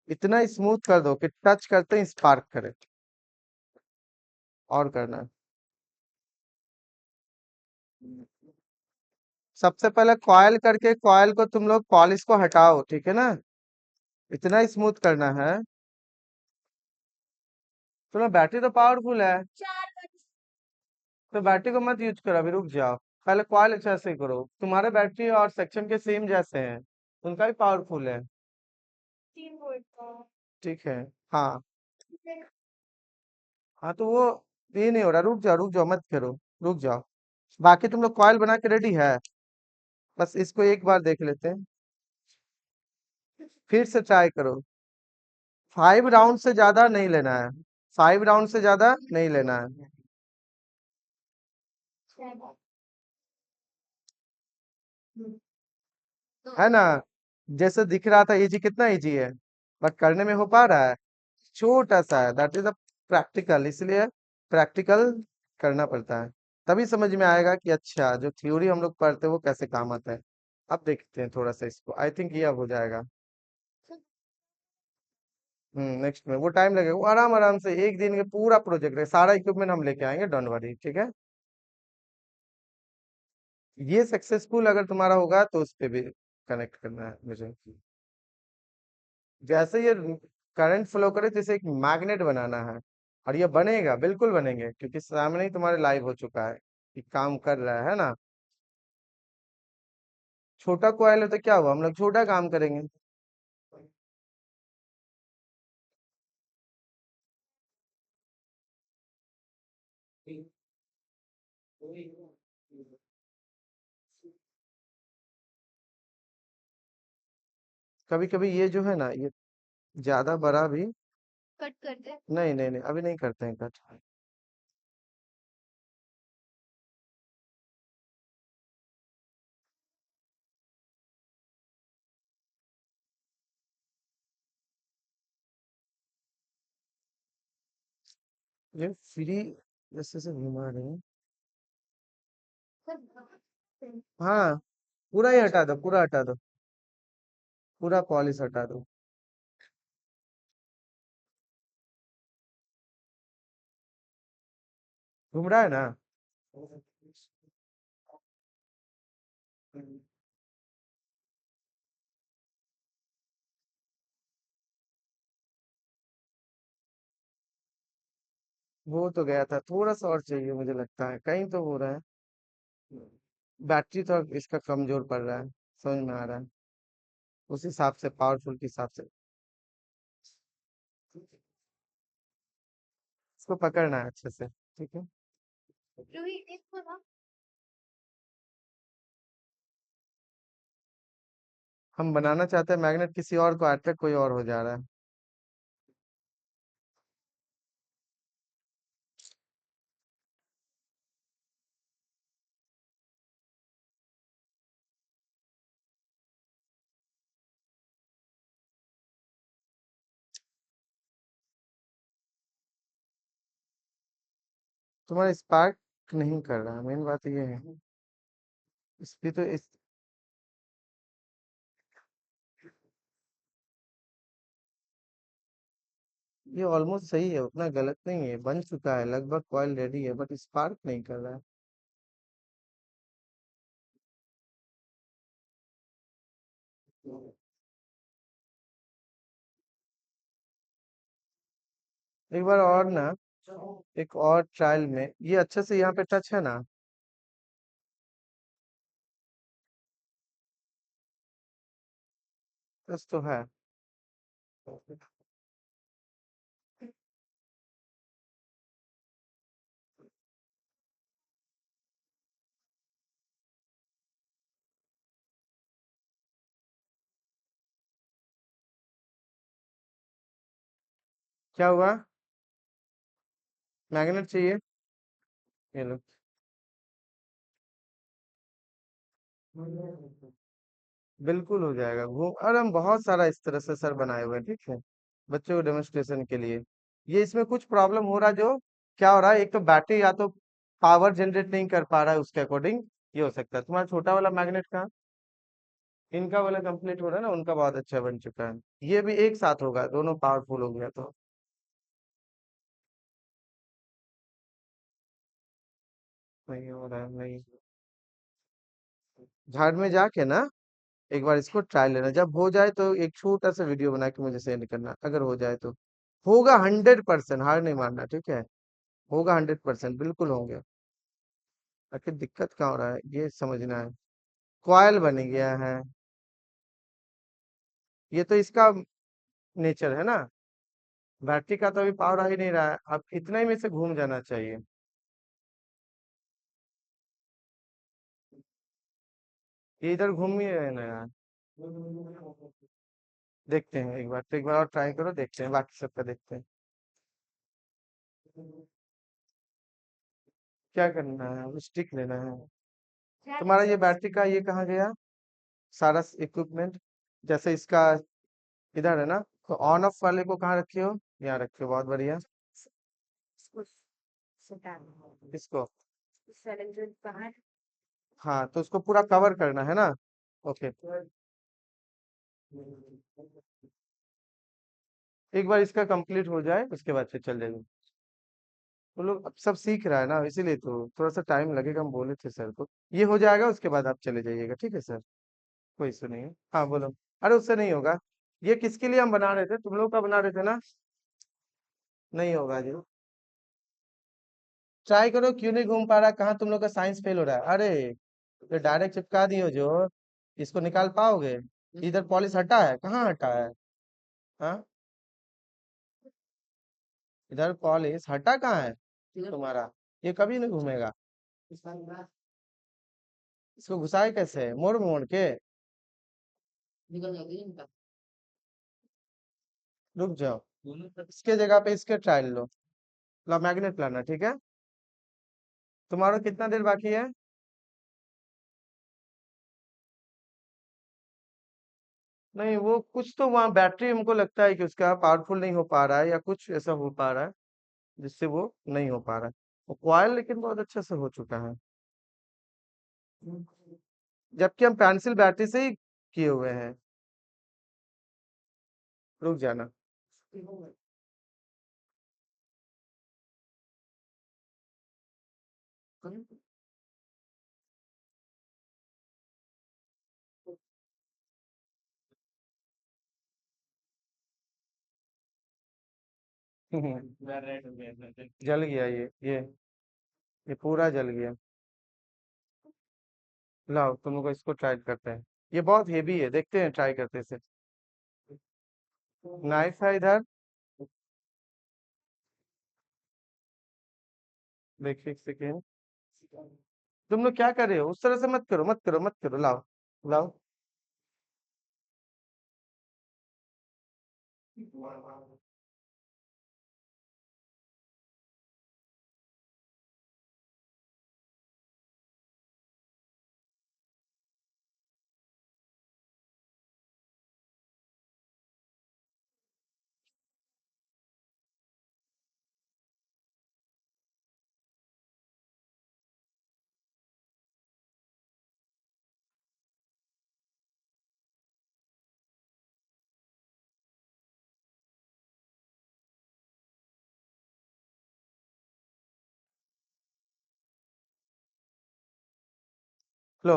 इतना स्मूथ कर दो कि टच करते ही स्पार्क करे, और करना है। सबसे पहले कॉयल करके, कॉयल को तुम लोग पॉलिश को हटाओ, ठीक है ना। इतना स्मूथ करना है। तुम्हारा बैटरी तो पावरफुल है, तो बैटरी को मत यूज करो, अभी रुक जाओ। पहले कॉयल अच्छा से करो, तुम्हारे बैटरी और सेक्शन के सेम जैसे हैं, उनका भी पावरफुल है। 3 वोल्ट का। ठीक है, हाँ। हाँ तो वो, ये नहीं हो रहा, रुक जाओ, रुक जाओ, मत करो, रुक जाओ, बाकी तुम लोग कॉइल बना के रेडी है? बस इसको एक बार देख लेते हैं, फिर से ट्राई करो। 5 राउंड से ज्यादा नहीं लेना है, 5 राउंड से ज्यादा नहीं लेना है। तो है ना? जैसे दिख रहा था इजी, कितना इजी है, बट करने में हो पा रहा है? छोटा सा है, दैट इज अ प्रैक्टिकल, इसलिए प्रैक्टिकल करना पड़ता है, तभी समझ में आएगा कि अच्छा जो थ्योरी हम लोग पढ़ते हैं वो कैसे काम आता है। अब देखते हैं थोड़ा सा इसको, आई थिंक ये अब हो जाएगा। नेक्स्ट में वो टाइम लगेगा, वो आराम आराम से एक दिन के पूरा प्रोजेक्ट है, सारा इक्विपमेंट हम लेके आएंगे, डोंट वरी, ठीक है? ये सक्सेसफुल अगर तुम्हारा होगा तो उस पे भी कनेक्ट करना है मुझे। जैसे ये करंट फ्लो करे, जैसे एक मैग्नेट बनाना है, और ये बनेगा, बिल्कुल बनेंगे, क्योंकि सामने ही तुम्हारे लाइव हो चुका है कि काम कर रहा है ना? छोटा कॉइल है तो क्या हुआ, हम लोग छोटा काम करेंगे। कभी कभी ये जो है ना, ये ज्यादा बड़ा भी। कट कर दे। नहीं नहीं नहीं, अभी नहीं करते हैं कट। ये फ्री जैसे से घुमा रहे हैं। हाँ, पूरा ही हटा दो, पूरा हटा दो, पूरा पॉलिश हटा दो। घूम रहा है ना? वो तो गया था, थोड़ा सा और चाहिए, मुझे लगता है कहीं तो हो रहा है। बैटरी तो इसका कमजोर पड़ रहा है, समझ में आ रहा है, उस हिसाब से, पावरफुल के हिसाब से इसको पकड़ना है अच्छे से, ठीक है? रूही इसको ना। हम बनाना चाहते हैं मैग्नेट, किसी और को अट्रैक्ट कोई और हो जा रहा है। तुम्हारा स्पार्क नहीं कर रहा, मेन बात ये है। इस पे तो इस ये ऑलमोस्ट सही है, उतना गलत नहीं है, बन चुका है लगभग, कॉइल रेडी है, बट स्पार्क नहीं कर रहा है। एक बार और ना, एक और ट्रायल में ये अच्छे से यहाँ पे टच है ना? टच तो है। क्या हुआ? मैग्नेट चाहिए? ये लो। बिल्कुल हो जाएगा, घूम, और हम बहुत सारा इस तरह से सर बनाए हुए हैं, ठीक है, बच्चों को डेमोन्स्ट्रेशन के लिए। ये इसमें कुछ प्रॉब्लम हो रहा है, जो क्या हो रहा है, एक तो बैटरी या तो पावर जनरेट नहीं कर पा रहा है उसके अकॉर्डिंग, ये हो सकता है। तुम्हारा छोटा वाला मैग्नेट कहाँ? इनका वाला कंप्लीट हो रहा है ना, उनका बहुत अच्छा बन चुका है। ये भी एक साथ होगा, दोनों पावरफुल हो गया तो। नहीं हो रहा है, नहीं। झाड़ में जाके ना एक बार इसको ट्राई लेना, जब हो जाए तो एक छोटा सा वीडियो बना के मुझे सेंड करना, अगर हो जाए तो। होगा 100%, हार नहीं मानना, ठीक है? होगा 100%, बिल्कुल होंगे। आखिर दिक्कत कहाँ हो रहा है ये समझना है। कॉयल बन गया है, ये तो इसका नेचर है ना। बैटरी का तो अभी पावर आ ही नहीं रहा है, अब इतना ही में से घूम जाना चाहिए। ये इधर घूम ही रहे ना यार। देखते हैं एक बार, तो एक बार और ट्राई करो, देखते हैं बाकी सबका देखते हैं। क्या करना है, स्टिक लेना है। तुम्हारा ये बैटरी का ये कहाँ गया, सारा इक्विपमेंट? जैसे इसका इधर है ना, तो ऑन ऑफ वाले को कहाँ रखे हो? यहाँ रखे हो, बहुत बढ़िया। इसको, हाँ तो उसको पूरा कवर करना है ना। ओके, एक बार इसका कंप्लीट हो जाए उसके बाद फिर चल जाएंगे। वो लोग अब सब सीख रहा है ना, इसीलिए तो थोड़ा सा टाइम लगेगा, हम बोले थे सर को। ये हो जाएगा उसके बाद आप चले जाइएगा, ठीक है सर? कोई इशू नहीं है, हाँ बोलो। अरे उससे नहीं होगा। ये किसके लिए हम बना रहे थे, तुम लोग का बना रहे थे ना? नहीं होगा जी। ट्राई करो, क्यों नहीं घूम पा रहा, कहाँ तुम लोग का साइंस फेल हो रहा है? अरे तो डायरेक्ट चिपका दियो जो, इसको निकाल पाओगे? इधर पॉलिश हटा है, कहाँ हटा है? हाँ, इधर पॉलिश हटा कहाँ है तुम्हारा? ये कभी नहीं घूमेगा। इसको घुसाए कैसे, मोड़ मोड़ के? रुक जाओ, इसके जगह पे इसके ट्रायल लो। ला मैग्नेट लाना, ठीक है? तुम्हारा कितना देर बाकी है? नहीं, वो कुछ तो वहाँ बैटरी हमको लगता है कि उसका पावरफुल नहीं हो पा रहा है, या कुछ ऐसा हो पा रहा है जिससे वो नहीं हो पा रहा है। वो कॉयल लेकिन बहुत अच्छे से हो चुका है, जबकि हम पेंसिल बैटरी से ही किए हुए हैं। रुक जाना। जल गया ये पूरा जल गया। लाओ तुम लोग इसको ट्राई करते हैं। ये बहुत हेवी है, देखते हैं ट्राई करते से। नाइफ है इधर, देखिए एक सेकेंड। तुम लोग क्या कर रहे हो, उस तरह से मत करो, मत करो, मत करो, लाओ। लाओ। लो।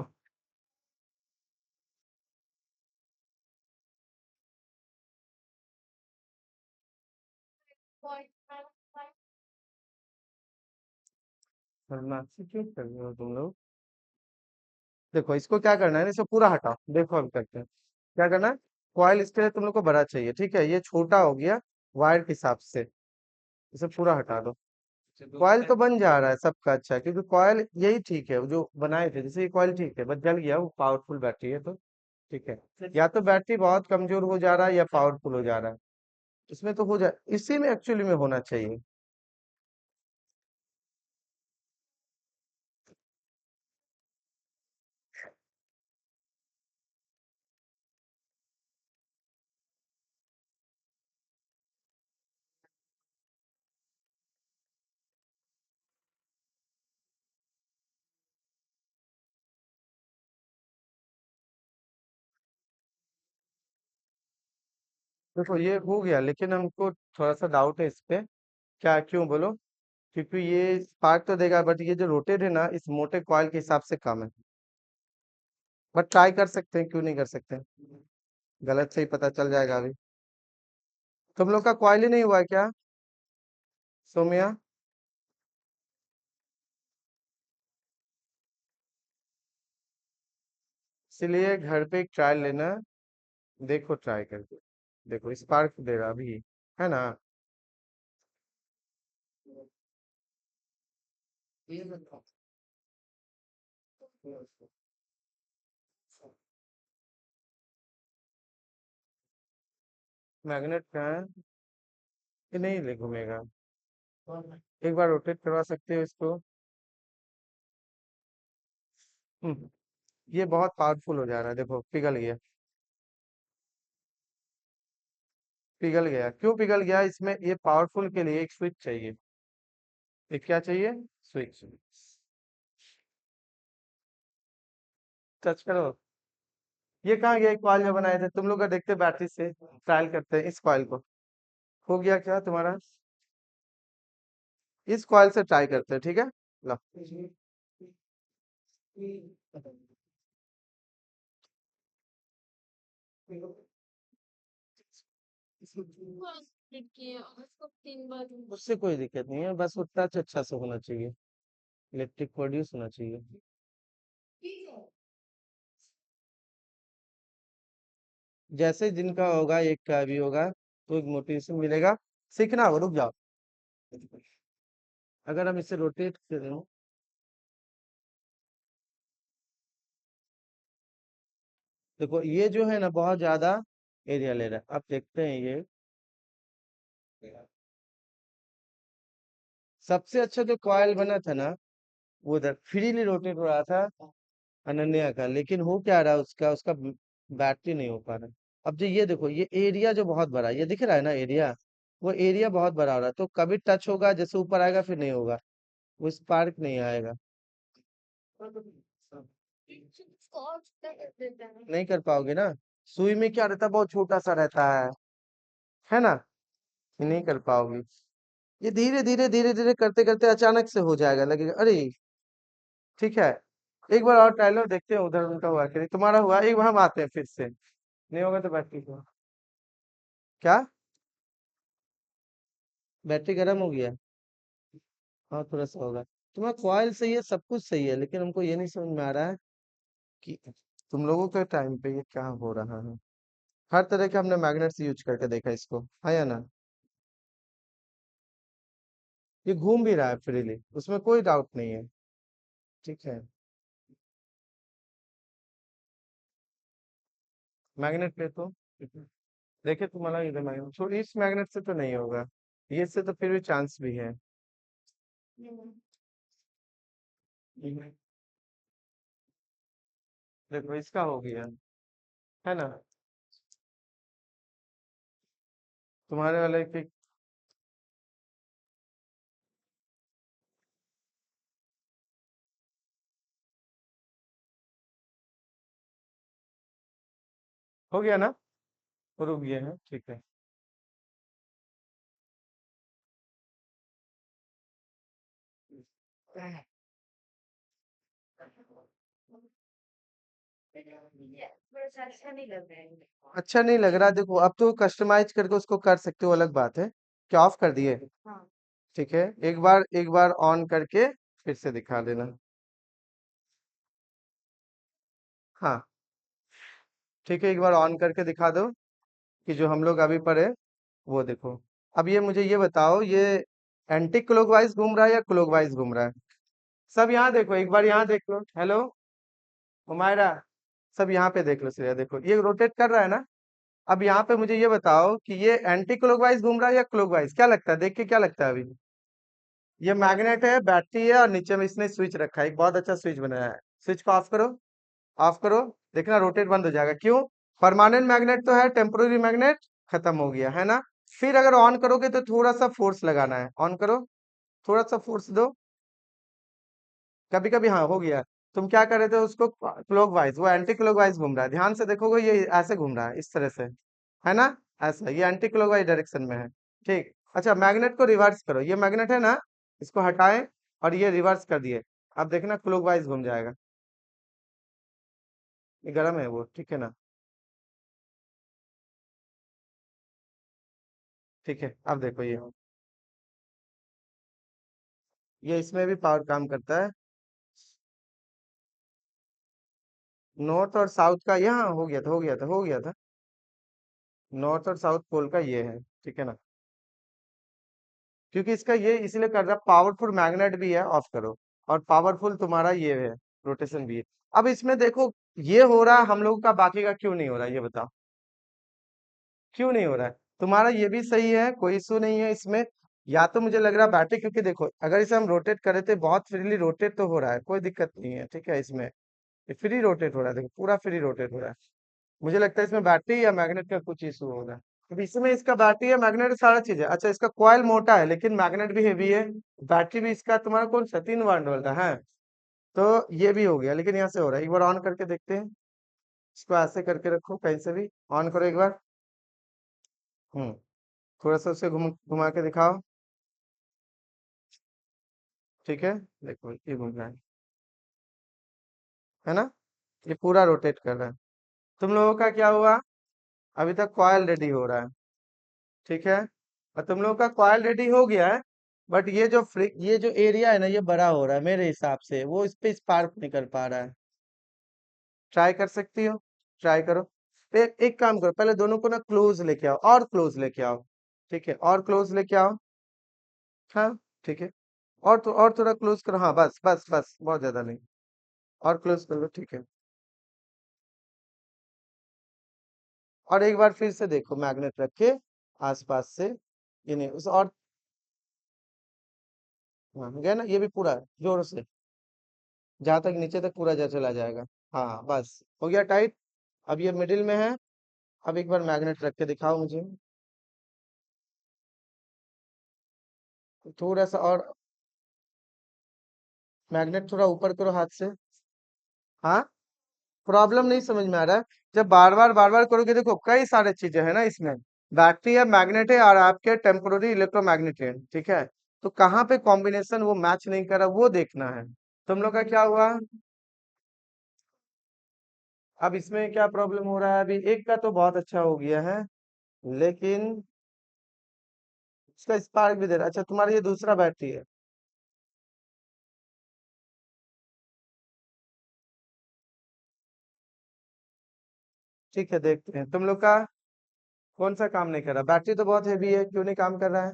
बदमाशी क्यों कर रहे हो तुम लोग? देखो इसको क्या करना है ना, इसको पूरा हटाओ, देखो हम करते हैं क्या करना है। कॉइल इसके लिए तुम लोग को बड़ा चाहिए, ठीक है? ये छोटा हो गया वायर के हिसाब से, इसे पूरा हटा दो। कॉइल तो बन जा रहा है सबका, अच्छा है, क्योंकि कॉइल यही ठीक है, वो जो बनाए थे जैसे ये कॉइल ठीक है, बस जल गया, वो पावरफुल बैटरी है तो ठीक है। या तो बैटरी बहुत कमजोर हो जा रहा है या पावरफुल हो जा रहा है, इसमें तो हो जाए, इसी में एक्चुअली में होना चाहिए। देखो ये हो गया, लेकिन हमको थोड़ा सा डाउट है इस पे। क्या, क्यों बोलो? क्योंकि ये स्पार्क तो देगा, बट ये जो रोटेट है ना, इस मोटे कॉइल के हिसाब से कम है। बट ट्राई कर सकते हैं, क्यों नहीं कर सकते हैं? गलत सही पता चल जाएगा अभी। तुम लोग का कॉइल ही नहीं हुआ है क्या, सोमिया? इसलिए घर पे एक ट्रायल लेना, देखो ट्राई करके, देखो स्पार्क देगा अभी, है ना? मैग्नेट कहाँ है? ये नहीं ले घूमेगा। एक बार रोटेट करवा सकते हो इसको। हम्म, ये बहुत पावरफुल हो जा रहा है, देखो पिघल गया। पिघल गया, क्यों पिघल गया? इसमें ये पावरफुल के लिए एक स्विच चाहिए। एक क्या चाहिए? स्विच। टच करो। ये कहाँ गया कॉइल जो बनाए थे तुम लोग? का देखते बैटरी से ट्रायल करते हैं इस कॉइल को। हो गया क्या तुम्हारा? इस कॉइल से ट्राई करते हैं, ठीक है। लो। देखिए उसको 3 बार। उससे कोई दिक्कत नहीं है, बस वो टच अच्छा से होना चाहिए। इलेक्ट्रिक प्रोड्यूस होना चाहिए। जैसे जिनका होगा, एक का भी होगा तो एक मोटिवेशन मिलेगा। सीखना होगा, रुक जाओ। अगर हम इसे रोटेट करें, देखो ये जो है ना बहुत ज्यादा एरिया ले रहा है। अब देखते हैं ये। सबसे अच्छा जो कॉइल बना था ना, वो उधर फ्रीली रोटेट हो रहा था अनन्या का, लेकिन हो क्या रहा है उसका उसका बैटरी नहीं हो पा रहा। अब जो ये देखो, ये एरिया जो बहुत बड़ा है, ये दिख रहा है ना एरिया, वो एरिया बहुत बड़ा हो रहा है, तो कभी टच होगा जैसे ऊपर आएगा फिर नहीं होगा, वो स्पार्क नहीं आएगा। स्कॉच कर देता है। नहीं कर पाओगे ना। सुई में क्या रहता है, बहुत छोटा सा रहता है ना। ये नहीं कर पाओगे। ये धीरे धीरे धीरे धीरे करते करते अचानक से हो जाएगा, लगेगा अरे। ठीक है। एक बार और ट्राई लो, देखते हैं उधर उनका हुआ कि नहीं। तुम्हारा हुआ, एक बार हम आते हैं फिर से। नहीं होगा तो बैटरी को। क्या? बैटरी गर्म हो गया? हाँ थोड़ा सा होगा। तुम्हारा कॉइल सही है, सब कुछ सही है, लेकिन हमको ये नहीं समझ में आ रहा है कि तुम लोगों के टाइम पे ये क्या हो रहा है। हर तरह के हमने मैग्नेट्स यूज करके देखा इसको, है या ना। ये घूम भी रहा है फ्रीली, उसमें कोई डाउट नहीं है। ठीक है। मैग्नेट पे तो देखे तुम्हारा, इधर मैग्नेट छोड़, इस मैग्नेट से तो नहीं होगा। ये से तो फिर भी चांस भी है। हम्म। देखो इसका हो गया, है ना। तुम्हारे वाले के हो गया ना। रुक गया है, ठीक है। अच्छा नहीं लग रहा है। अच्छा नहीं लग रहा, देखो अब तो कस्टमाइज करके उसको कर सकते हो, अलग बात है। क्या ऑफ कर दिए? हाँ। ठीक है, एक बार ऑन करके फिर से दिखा देना। हाँ ठीक है, एक बार ऑन करके दिखा दो कि जो हम लोग अभी पढ़े वो देखो। अब ये मुझे ये बताओ, ये एंटी क्लॉकवाइज घूम रहा है या क्लॉकवाइज घूम रहा है? सब यहाँ देखो, एक बार यहाँ देख लो। हेलो हुमायरा, सब यहाँ पे देख लो। श्रेया देखो, ये रोटेट कर रहा है ना। अब यहाँ पे मुझे ये बताओ कि ये एंटी क्लॉकवाइज घूम रहा है या क्लॉकवाइज, क्या लगता है? देख के क्या लगता है अभी? ये मैग्नेट है, बैटरी है, और नीचे में इसने स्विच रखा है, एक बहुत अच्छा स्विच बनाया है। स्विच को ऑफ करो। ऑफ करो। देखना रोटेट बंद हो जाएगा, क्यों? परमानेंट मैग्नेट तो है, टेम्पोररी मैग्नेट खत्म हो गया है ना। फिर अगर ऑन करोगे तो थोड़ा सा फोर्स लगाना है, ऑन करो। थोड़ा सा फोर्स दो। कभी कभी हाँ हो गया। तुम क्या कर रहे थे उसको क्लॉकवाइज, वो एंटी क्लॉकवाइज घूम रहा है, ध्यान से देखोगे ये ऐसे घूम रहा है, इस तरह से, है ना। ऐसा ये एंटी क्लॉकवाइज डायरेक्शन में है। ठीक। अच्छा मैग्नेट को रिवर्स करो, ये मैग्नेट है ना, इसको हटाएं और ये रिवर्स कर दिए। अब देखना क्लॉकवाइज घूम जाएगा। ये गर्म है वो, ठीक है ना। ठीक है, अब देखो ये इसमें भी पावर काम करता है। नॉर्थ और साउथ का यहाँ हो गया था, हो गया था, हो गया था। नॉर्थ और साउथ पोल का ये है, ठीक है ना। क्योंकि इसका ये इसलिए कर रहा, पावरफुल मैग्नेट भी है, ऑफ करो। और पावरफुल तुम्हारा ये है, रोटेशन भी है। अब इसमें देखो, ये हो रहा है हम लोगों का, बाकी का क्यों नहीं हो रहा है, ये बताओ। क्यों नहीं हो रहा है? तुम्हारा ये भी सही है, कोई इशू नहीं है इसमें। या तो मुझे लग रहा है बैटरी, क्योंकि देखो अगर इसे हम रोटेट करें तो बहुत फ्रीली रोटेट तो हो रहा है, कोई दिक्कत नहीं है, ठीक है इसमें। ये फ्री रोटेट हो रहा है, देखो पूरा फ्री रोटेट हो रहा है। मुझे लगता है इसमें बैटरी या मैग्नेट का कुछ इशू होगा। अब इसमें इसका बैटरी या मैग्नेट सारा चीज है। अच्छा, इसका कॉइल मोटा है लेकिन मैग्नेट भी हेवी है। बैटरी भी इसका तुम्हारा कौन सा 3 वोल्ट का है। तो ये भी हो गया, लेकिन यहाँ से हो रहा है। एक बार ऑन करके देखते हैं। इसको ऐसे करके रखो, कहीं से भी ऑन करो एक बार। हम्म। थोड़ा सा उसे घुमा के दिखाओ। ठीक है, देखो ये घूम रहा है ना। ये पूरा रोटेट कर रहा है। तुम लोगों का क्या हुआ, अभी तक कॉइल रेडी हो रहा है, ठीक है। और तुम लोगों का कॉइल रेडी हो गया है। बट ये जो एरिया है ना, ये बड़ा हो रहा है मेरे हिसाब से, वो इस पे स्पार्क निकल पा रहा है। ट्राई कर सकती हो, ट्राई करो। एक काम करो, पहले दोनों को ना क्लोज लेके आओ, और क्लोज लेके आओ। ठीक है, और क्लोज लेके आओ। हाँ, ठीक है। और थोड़ा क्लोज करो, हाँ बस बस बस, बहुत ज्यादा नहीं। और क्लोज कर लो, ठीक है। और एक बार फिर से देखो, मैग्नेट रख के आसपास से। ये नहीं उस और। हाँ, गया ना, ये भी पूरा जोर से, जहां तक नीचे तक पूरा जा चला जाएगा। हाँ बस, हो गया टाइट। अब ये मिडिल में है। अब एक बार मैग्नेट रख के दिखाओ मुझे। थोड़ा सा और, मैग्नेट थोड़ा ऊपर करो हाथ से। हाँ, प्रॉब्लम नहीं समझ में आ रहा है। जब बार बार करोगे, देखो कई सारे चीजें है ना इसमें। बैटरी है, मैग्नेट है, और आपके टेम्पोररी इलेक्ट्रोमैग्नेट है, ठीक है। तो कहाँ पे कॉम्बिनेशन वो मैच नहीं कर रहा, वो देखना है। तुम लोग का क्या हुआ। अब इसमें क्या प्रॉब्लम हो रहा है, अभी एक का तो बहुत अच्छा हो गया है, लेकिन इसका स्पार्क भी दे रहा है। अच्छा, तुम्हारा ये दूसरा बैटरी है। ठीक है, देखते हैं तुम लोग का कौन सा काम नहीं कर रहा। बैटरी तो बहुत हेवी है, क्यों नहीं काम कर रहा है।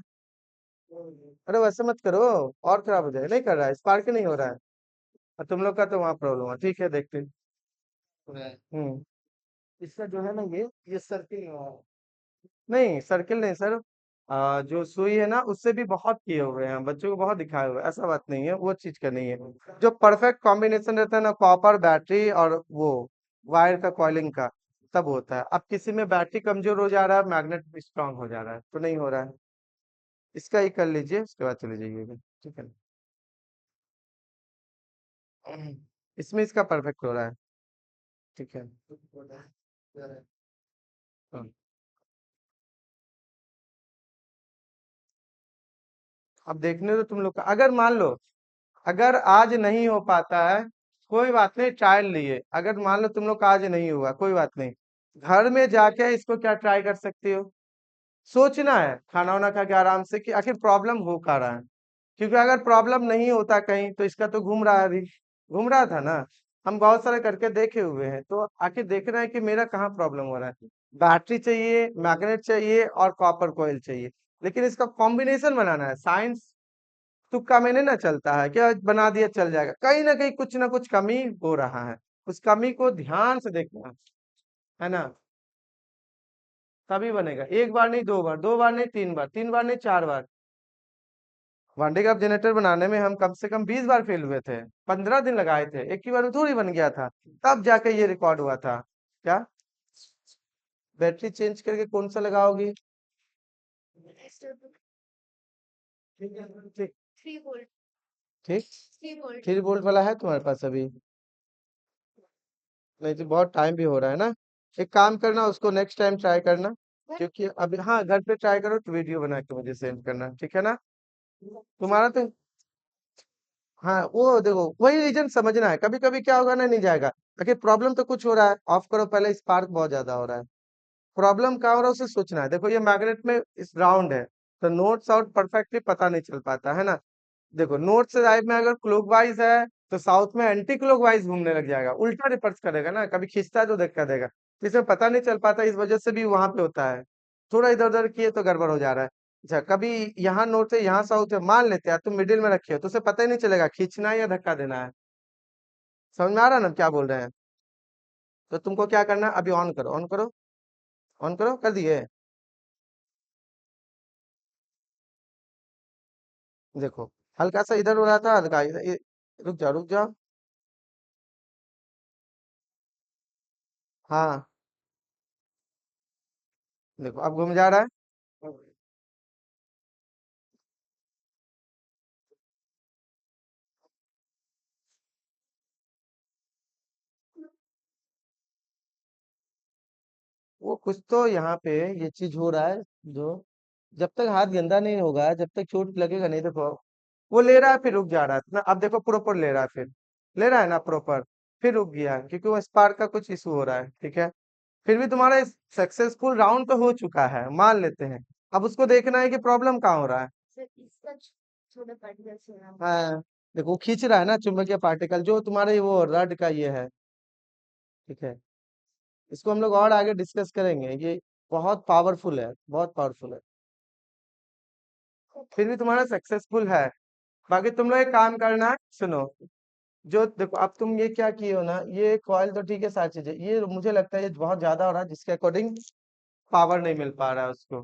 अरे वैसे मत करो, और खराब हो जाएगा। नहीं कर रहा है, स्पार्क नहीं हो रहा है। और तुम लोग का तो वहाँ प्रॉब्लम है, ठीक है देखते हैं। हम्म। इसका जो है ना, ये सर्किल नहीं, सर्किल नहीं सर। जो सुई है ना, उससे भी बहुत किए हुए हैं, बच्चों को बहुत दिखाए हुए हैं, ऐसा बात नहीं है, वो चीज का नहीं है। जो परफेक्ट कॉम्बिनेशन रहता है ना, कॉपर बैटरी और वो वायर का कॉइलिंग का, तब होता है। अब किसी में बैटरी कमजोर हो जा रहा है, मैग्नेट स्ट्रांग हो जा रहा है, तो नहीं हो रहा है। इसका ही कर लीजिए, उसके बाद चले जाइएगा, ठीक है ना। इसमें इसका परफेक्ट हो रहा है, ठीक है। हाँ। अब देखने दो तुम लोग का, अगर मान लो अगर आज नहीं हो पाता है, कोई बात नहीं, ट्रायल लिए। अगर मान लो तुम लोग का आज नहीं हुआ, कोई बात नहीं, घर में जाके इसको क्या ट्राई कर सकती हो। सोचना है खाना वाना खा के आराम से, कि आखिर प्रॉब्लम हो कहाँ रहा है। क्योंकि अगर प्रॉब्लम नहीं होता कहीं, तो इसका तो घूम रहा है अभी, घूम रहा था ना। हम बहुत सारे करके देखे हुए हैं, तो आखिर देखना है कि मेरा कहाँ प्रॉब्लम हो रहा है। बैटरी चाहिए, मैग्नेट चाहिए, और कॉपर कोयल चाहिए। लेकिन इसका कॉम्बिनेशन बनाना है। साइंस तुक्का में नहीं ना चलता है, क्या बना दिया चल जाएगा, कहीं ना कहीं कुछ ना कुछ कमी हो रहा है। उस कमी को ध्यान से देखना है ना, तभी बनेगा। एक बार नहीं, दो बार नहीं, 3 बार, 3 बार नहीं, 4 बार। वनडे कप जनरेटर बनाने में हम कम से कम 20 बार फेल हुए थे। 15 दिन लगाए थे, एक ही बार में थोड़ी बन गया था। तब जाके ये रिकॉर्ड हुआ था। क्या बैटरी चेंज करके कौन सा लगाओगी। ठीक, 3 वोल्ट, ठीक। 3 वोल्ट। 3 वोल्ट वाला है तुम्हारे पास अभी। नहीं तो बहुत टाइम भी हो रहा है ना। एक काम करना, उसको नेक्स्ट टाइम ट्राई करना। क्योंकि अभी, हाँ घर पे ट्राई करो, तो वीडियो बना के मुझे सेंड करना, ठीक है ना। तुम्हारा तो, हाँ वो देखो, वही रीजन समझना है। कभी कभी क्या होगा ना, नहीं जाएगा। आखिर प्रॉब्लम तो कुछ हो रहा है, ऑफ करो पहले, स्पार्क बहुत ज्यादा हो रहा है। प्रॉब्लम क्या हो रहा है उसे सोचना है। देखो ये मैग्नेट में इस राउंड है, तो नॉर्थ साउथ परफेक्टली पता नहीं चल पाता है ना। देखो नॉर्थ से साइड में अगर क्लॉकवाइज है, तो साउथ में एंटी क्लॉकवाइज घूमने लग जाएगा, उल्टा रिवर्स करेगा ना, कभी खींचता है तो धक्का देगा, तो इसे पता नहीं चल पाता, इस वजह से भी वहां पे होता है। थोड़ा इधर उधर किए तो गड़बड़ हो जा रहा है। अच्छा, कभी यहाँ नॉर्थ है, यहाँ साउथ है, मान लेते हैं तुम मिडिल में रखे हो, तो उसे पता ही नहीं चलेगा खींचना है या धक्का देना है। समझ में आ रहा है ना क्या बोल रहे हैं। तो तुमको क्या करना है, अभी ऑन करो, ऑन करो, ऑन करो, कर दिए। देखो हल्का सा इधर हो रहा था, हल्का इधर रुक जाओ रुक जाओ। हाँ देखो अब घूम जा रहा है। वो कुछ तो यहाँ पे ये चीज हो रहा है, जो जब तक हाथ गंदा नहीं होगा, जब तक चोट लगेगा नहीं, देखो वो ले रहा है फिर रुक जा रहा है ना, अब देखो प्रॉपर ले रहा है, फिर ले रहा है ना प्रॉपर, फिर रुक गया क्योंकि वो स्पार्क का कुछ इशू हो रहा है, ठीक है। फिर भी तुम्हारा सक्सेसफुल राउंड तो हो चुका है, मान लेते हैं। अब उसको देखना है कि प्रॉब्लम कहाँ हो रहा है। सर इसका छोटा पार्टिकल से ना। हाँ देखो वो खींच रहा है ना चुंबकीय पार्टिकल, जो तुम्हारे वो रड का ये है, ठीक है। इसको हम लोग और आगे डिस्कस करेंगे, ये बहुत पावरफुल है, बहुत पावरफुल है। फिर भी तुम्हारा सक्सेसफुल है। बाकी तुम लोग एक काम करना है, सुनो, जो देखो अब तुम ये क्या किए हो ना, ये कॉइल तो ठीक है, सारी चीजें ये मुझे लगता है ये बहुत ज्यादा हो रहा है, जिसके अकॉर्डिंग पावर नहीं मिल पा रहा है उसको,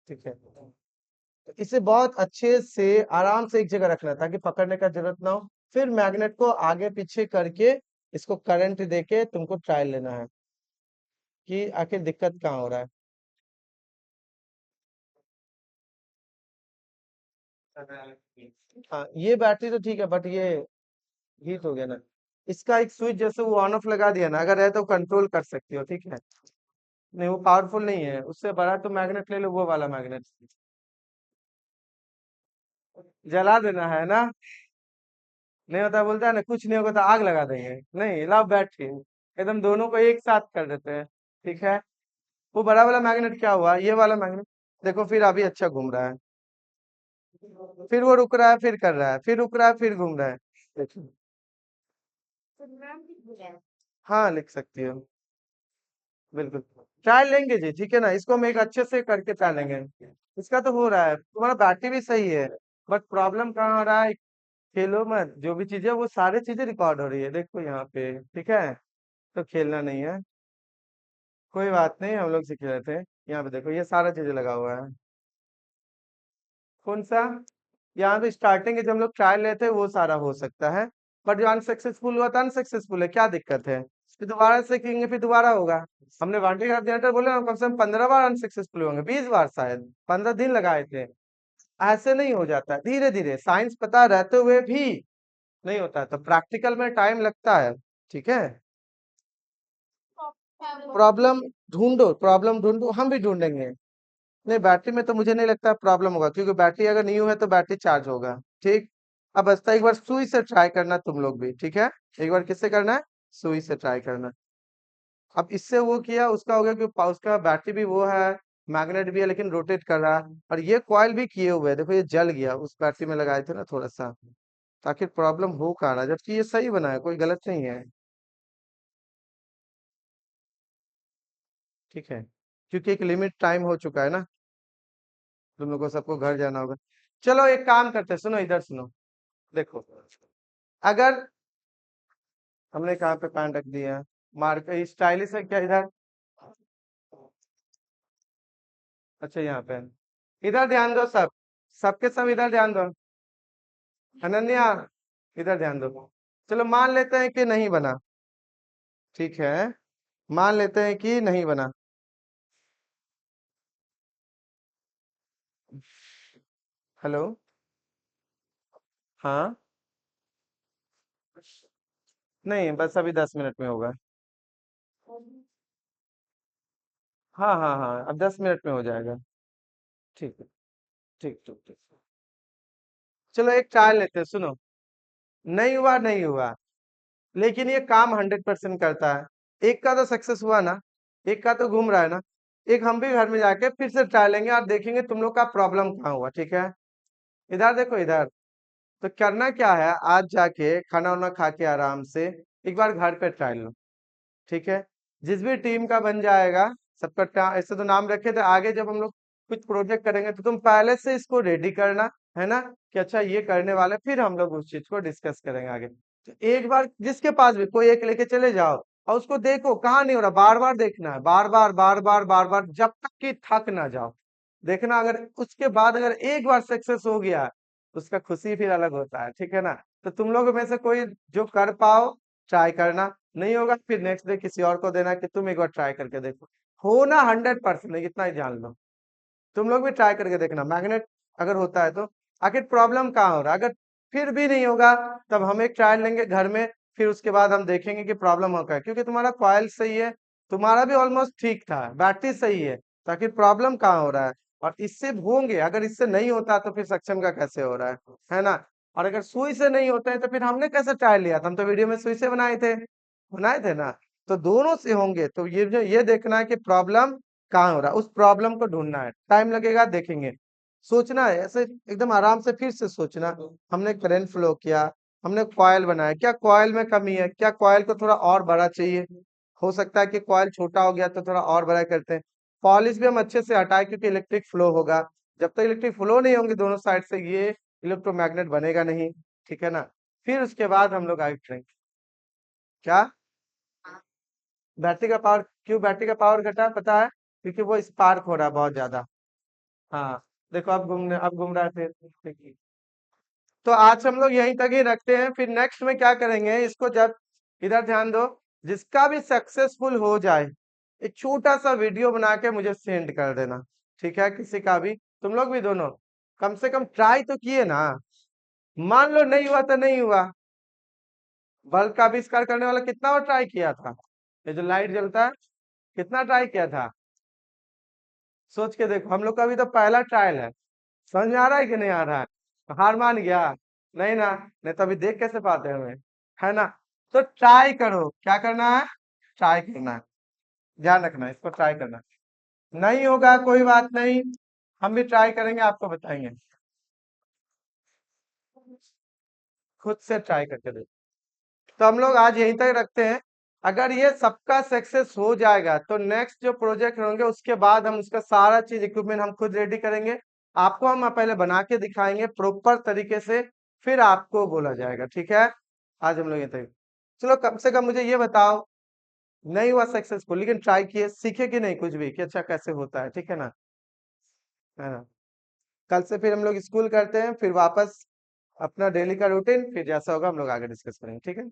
ठीक है। तो इसे बहुत अच्छे से आराम से एक जगह रखना ताकि पकड़ने का जरूरत ना हो। फिर मैग्नेट को आगे पीछे करके इसको करंट देके तुमको ट्रायल लेना है कि आखिर दिक्कत कहाँ हो रहा है। हाँ ये बैटरी तो ठीक है, बट ये हीट हो गया ना। इसका एक स्विच जैसे वो ऑन ऑफ लगा दिया ना, अगर है तो कंट्रोल कर सकती हो, ठीक है। नहीं वो पावरफुल नहीं है, उससे बड़ा तो मैग्नेट ले लो, वो वाला मैग्नेट जला देना है ना। नहीं होता बोलता है ना, कुछ नहीं होगा तो आग लगा देंगे, नहीं लाओ बैटरी, एकदम दोनों को एक साथ कर देते हैं, ठीक है। वो बड़ा वाला मैग्नेट क्या हुआ, ये वाला मैग्नेट देखो फिर अभी अच्छा घूम रहा है, फिर वो रुक रहा है, फिर कर रहा है, फिर रुक रहा है, फिर घूम रहा है, देखिए। तो नाम भी बोला है। हाँ लिख सकती हो, बिल्कुल। ट्रायल लेंगे जी, ठीक है ना, इसको हम एक अच्छे से करके ट्रायल लेंगे। इसका तो हो रहा है, तुम्हारा बैटरी भी सही है, बट प्रॉब्लम कहाँ हो रहा है, खेलो मत, जो भी चीजें वो सारी चीजें रिकॉर्ड हो रही है, देखो यहाँ पे, ठीक है। तो खेलना नहीं है, कोई बात नहीं, हम लोग सीख रहे थे। यहाँ पे देखो ये सारा चीजें लगा हुआ है, कौन सा, यहाँ पे स्टार्टिंग के जब हम लोग ट्रायल लेते हैं वो सारा हो सकता है, बट जो अनसक्सेसफुल हुआ था अनसक्सेसफुल है, क्या दिक्कत है, फिर दोबारा सीखेंगे, फिर दोबारा होगा। हमने वांटेड जनरेटर बोले ना, कम से कम 15 बार अनसक्सेसफुल होंगे, 20 बार शायद, 15 दिन लगाए थे। ऐसे नहीं हो जाता, धीरे धीरे साइंस पता रहते हुए भी नहीं होता है, तो प्रैक्टिकल में टाइम लगता है, ठीक है। प्रॉब्लम ढूंढो, प्रॉब्लम ढूंढो, हम भी ढूंढेंगे। नहीं बैटरी में तो मुझे नहीं लगता प्रॉब्लम होगा, क्योंकि बैटरी अगर न्यू है तो बैटरी चार्ज होगा, ठीक। अब बस एक बार सुई से ट्राई करना तुम लोग भी, ठीक है। एक बार किससे करना है, सुई से ट्राई करना। अब इससे वो किया उसका हो गया कि उसका बैटरी भी वो है, मैग्नेट भी है लेकिन रोटेट कर रहा है, और ये कॉइल भी किए हुए है, देखो ये जल गया, उस बैटरी में लगाए थे ना थोड़ा सा। ताकि प्रॉब्लम हो कहाँ रहा है, जबकि ये सही बना है, कोई गलत नहीं है, ठीक है। क्योंकि एक लिमिट टाइम हो चुका है ना, तुम लोग को सबको घर जाना होगा। चलो एक काम करते हैं, सुनो इधर सुनो, देखो अगर हमने कहाँ पे पैन रख दिया है, मार्क स्टाइलिश है क्या इधर, अच्छा यहाँ पे, इधर ध्यान दो सब, सबके सब इधर ध्यान दो। अनन्या इधर ध्यान दो। चलो मान लेते हैं कि नहीं बना, ठीक है, मान लेते हैं कि नहीं बना। हेलो, हाँ, नहीं बस अभी 10 मिनट में होगा। हाँ हाँ हाँ, अब 10 मिनट में हो जाएगा, ठीक है, ठीक ठीक ठीक। चलो एक ट्रायल लेते हैं, सुनो, नहीं हुआ नहीं हुआ, लेकिन ये काम 100% करता है। एक का तो सक्सेस हुआ ना, एक का तो घूम रहा है ना, एक हम भी घर में जाके फिर से ट्राई लेंगे और देखेंगे तुम लोग का प्रॉब्लम कहाँ हुआ, ठीक है। इधर देखो इधर, तो करना क्या है, आज जाके खाना वाना खा के आराम से एक बार घर पे ट्राई लो, ठीक है। जिस भी टीम का बन जाएगा, सबका ऐसे तो नाम रखे थे, आगे जब हम लोग कुछ प्रोजेक्ट करेंगे तो तुम पहले से इसको रेडी करना, है ना, कि अच्छा ये करने वाले, फिर हम लोग उस चीज को डिस्कस करेंगे आगे। तो एक बार जिसके पास भी कोई एक लेके चले जाओ, और उसको देखो कहाँ नहीं हो रहा, बार बार देखना है, बार बार बार बार बार बार, जब तक कि थक ना जाओ। देखना अगर उसके बाद अगर एक बार सक्सेस हो गया, उसका खुशी फिर अलग होता है, ठीक है ना। तो तुम लोग में से कोई जो कर पाओ ट्राई करना, नहीं होगा फिर नेक्स्ट डे किसी और को देना कि तुम एक बार ट्राई करके देखो। हो ना 100%, इतना ही जान लो। तुम लोग भी ट्राई करके देखना, मैग्नेट अगर होता है तो। आखिर प्रॉब्लम कहाँ हो रहा है, अगर फिर भी नहीं होगा तब हम एक ट्रायल लेंगे घर में, फिर उसके बाद हम देखेंगे कि प्रॉब्लम हो क्या है। क्योंकि तुम्हारा कॉइल सही है, तुम्हारा भी ऑलमोस्ट ठीक था, बैटरी सही है, तो आखिर प्रॉब्लम कहाँ हो रहा है। और इससे होंगे, अगर इससे नहीं होता तो फिर सक्षम का कैसे हो रहा है ना। और अगर सुई से नहीं होता है तो फिर हमने कैसे ट्रायल लिया था, हम तो वीडियो में सुई से बनाए थे ना। तो दोनों से होंगे, तो ये देखना है कि प्रॉब्लम कहाँ हो रहा है, उस प्रॉब्लम को ढूंढना है। टाइम लगेगा, देखेंगे। सोचना है ऐसे एकदम आराम से, फिर से सोचना। हमने करंट फ्लो किया, हमने कॉइल बनाया, क्या कॉइल में कमी है, क्या कॉइल को थोड़ा और बड़ा चाहिए। हो सकता है कि कॉइल छोटा हो गया तो थोड़ा और बड़ा करते हैं। पॉलिश भी हम अच्छे से हटाए क्योंकि इलेक्ट्रिक फ्लो होगा। जब तक इलेक्ट्रिक फ्लो नहीं होंगे दोनों साइड से, ये इलेक्ट्रोमैग्नेट बनेगा नहीं, ठीक है ना। फिर उसके बाद हम लोग आगे करेंगे क्या, बैटरी का पावर, क्यों बैटरी का पावर घटा पता है, क्योंकि वो स्पार्क हो रहा है बहुत ज्यादा। हाँ, देखो अब घूम रहा थे, देखिए। तो आज हम लोग यहीं तक ही रखते हैं, फिर नेक्स्ट में क्या करेंगे इसको, जब इधर ध्यान दो, जिसका भी सक्सेसफुल हो जाए एक छोटा सा वीडियो बना के मुझे सेंड कर देना, ठीक है। किसी का भी, तुम लोग भी दोनों कम से कम ट्राई तो किए ना। मान लो नहीं हुआ तो नहीं हुआ, बल्ब का आविष्कार करने वाला कितना बार ट्राई किया था, ये जो लाइट जलता है कितना ट्राई किया था। सोच के देखो, हम लोग का अभी तो पहला ट्रायल है। समझ में आ रहा है कि नहीं आ रहा है, तो हार मान गया, नहीं ना, नहीं तो अभी देख कैसे पाते हैं हमें, है ना। तो ट्राई करो, क्या करना है, ट्राई करना है, ध्यान रखना है, इसको ट्राई करना है। नहीं होगा कोई बात नहीं, हम भी ट्राई करेंगे, आपको बताएंगे, खुद से ट्राई करके देखो। तो हम लोग आज यहीं तक रखते हैं। अगर ये सबका सक्सेस हो जाएगा तो नेक्स्ट जो प्रोजेक्ट होंगे उसके बाद हम उसका सारा चीज इक्विपमेंट हम खुद रेडी करेंगे। आपको हम पहले बना के दिखाएंगे प्रॉपर तरीके से, फिर आपको बोला जाएगा, ठीक है। आज हम लोग ये तक, चलो कम से कम मुझे ये बताओ, नहीं हुआ सक्सेसफुल लेकिन ट्राई किए, सीखे कि नहीं कुछ भी कि अच्छा कैसे होता है, ठीक है ना। कल से फिर हम लोग स्कूल करते हैं, फिर वापस अपना डेली का रूटीन, फिर जैसा होगा हम लोग आगे डिस्कस करेंगे, ठीक है।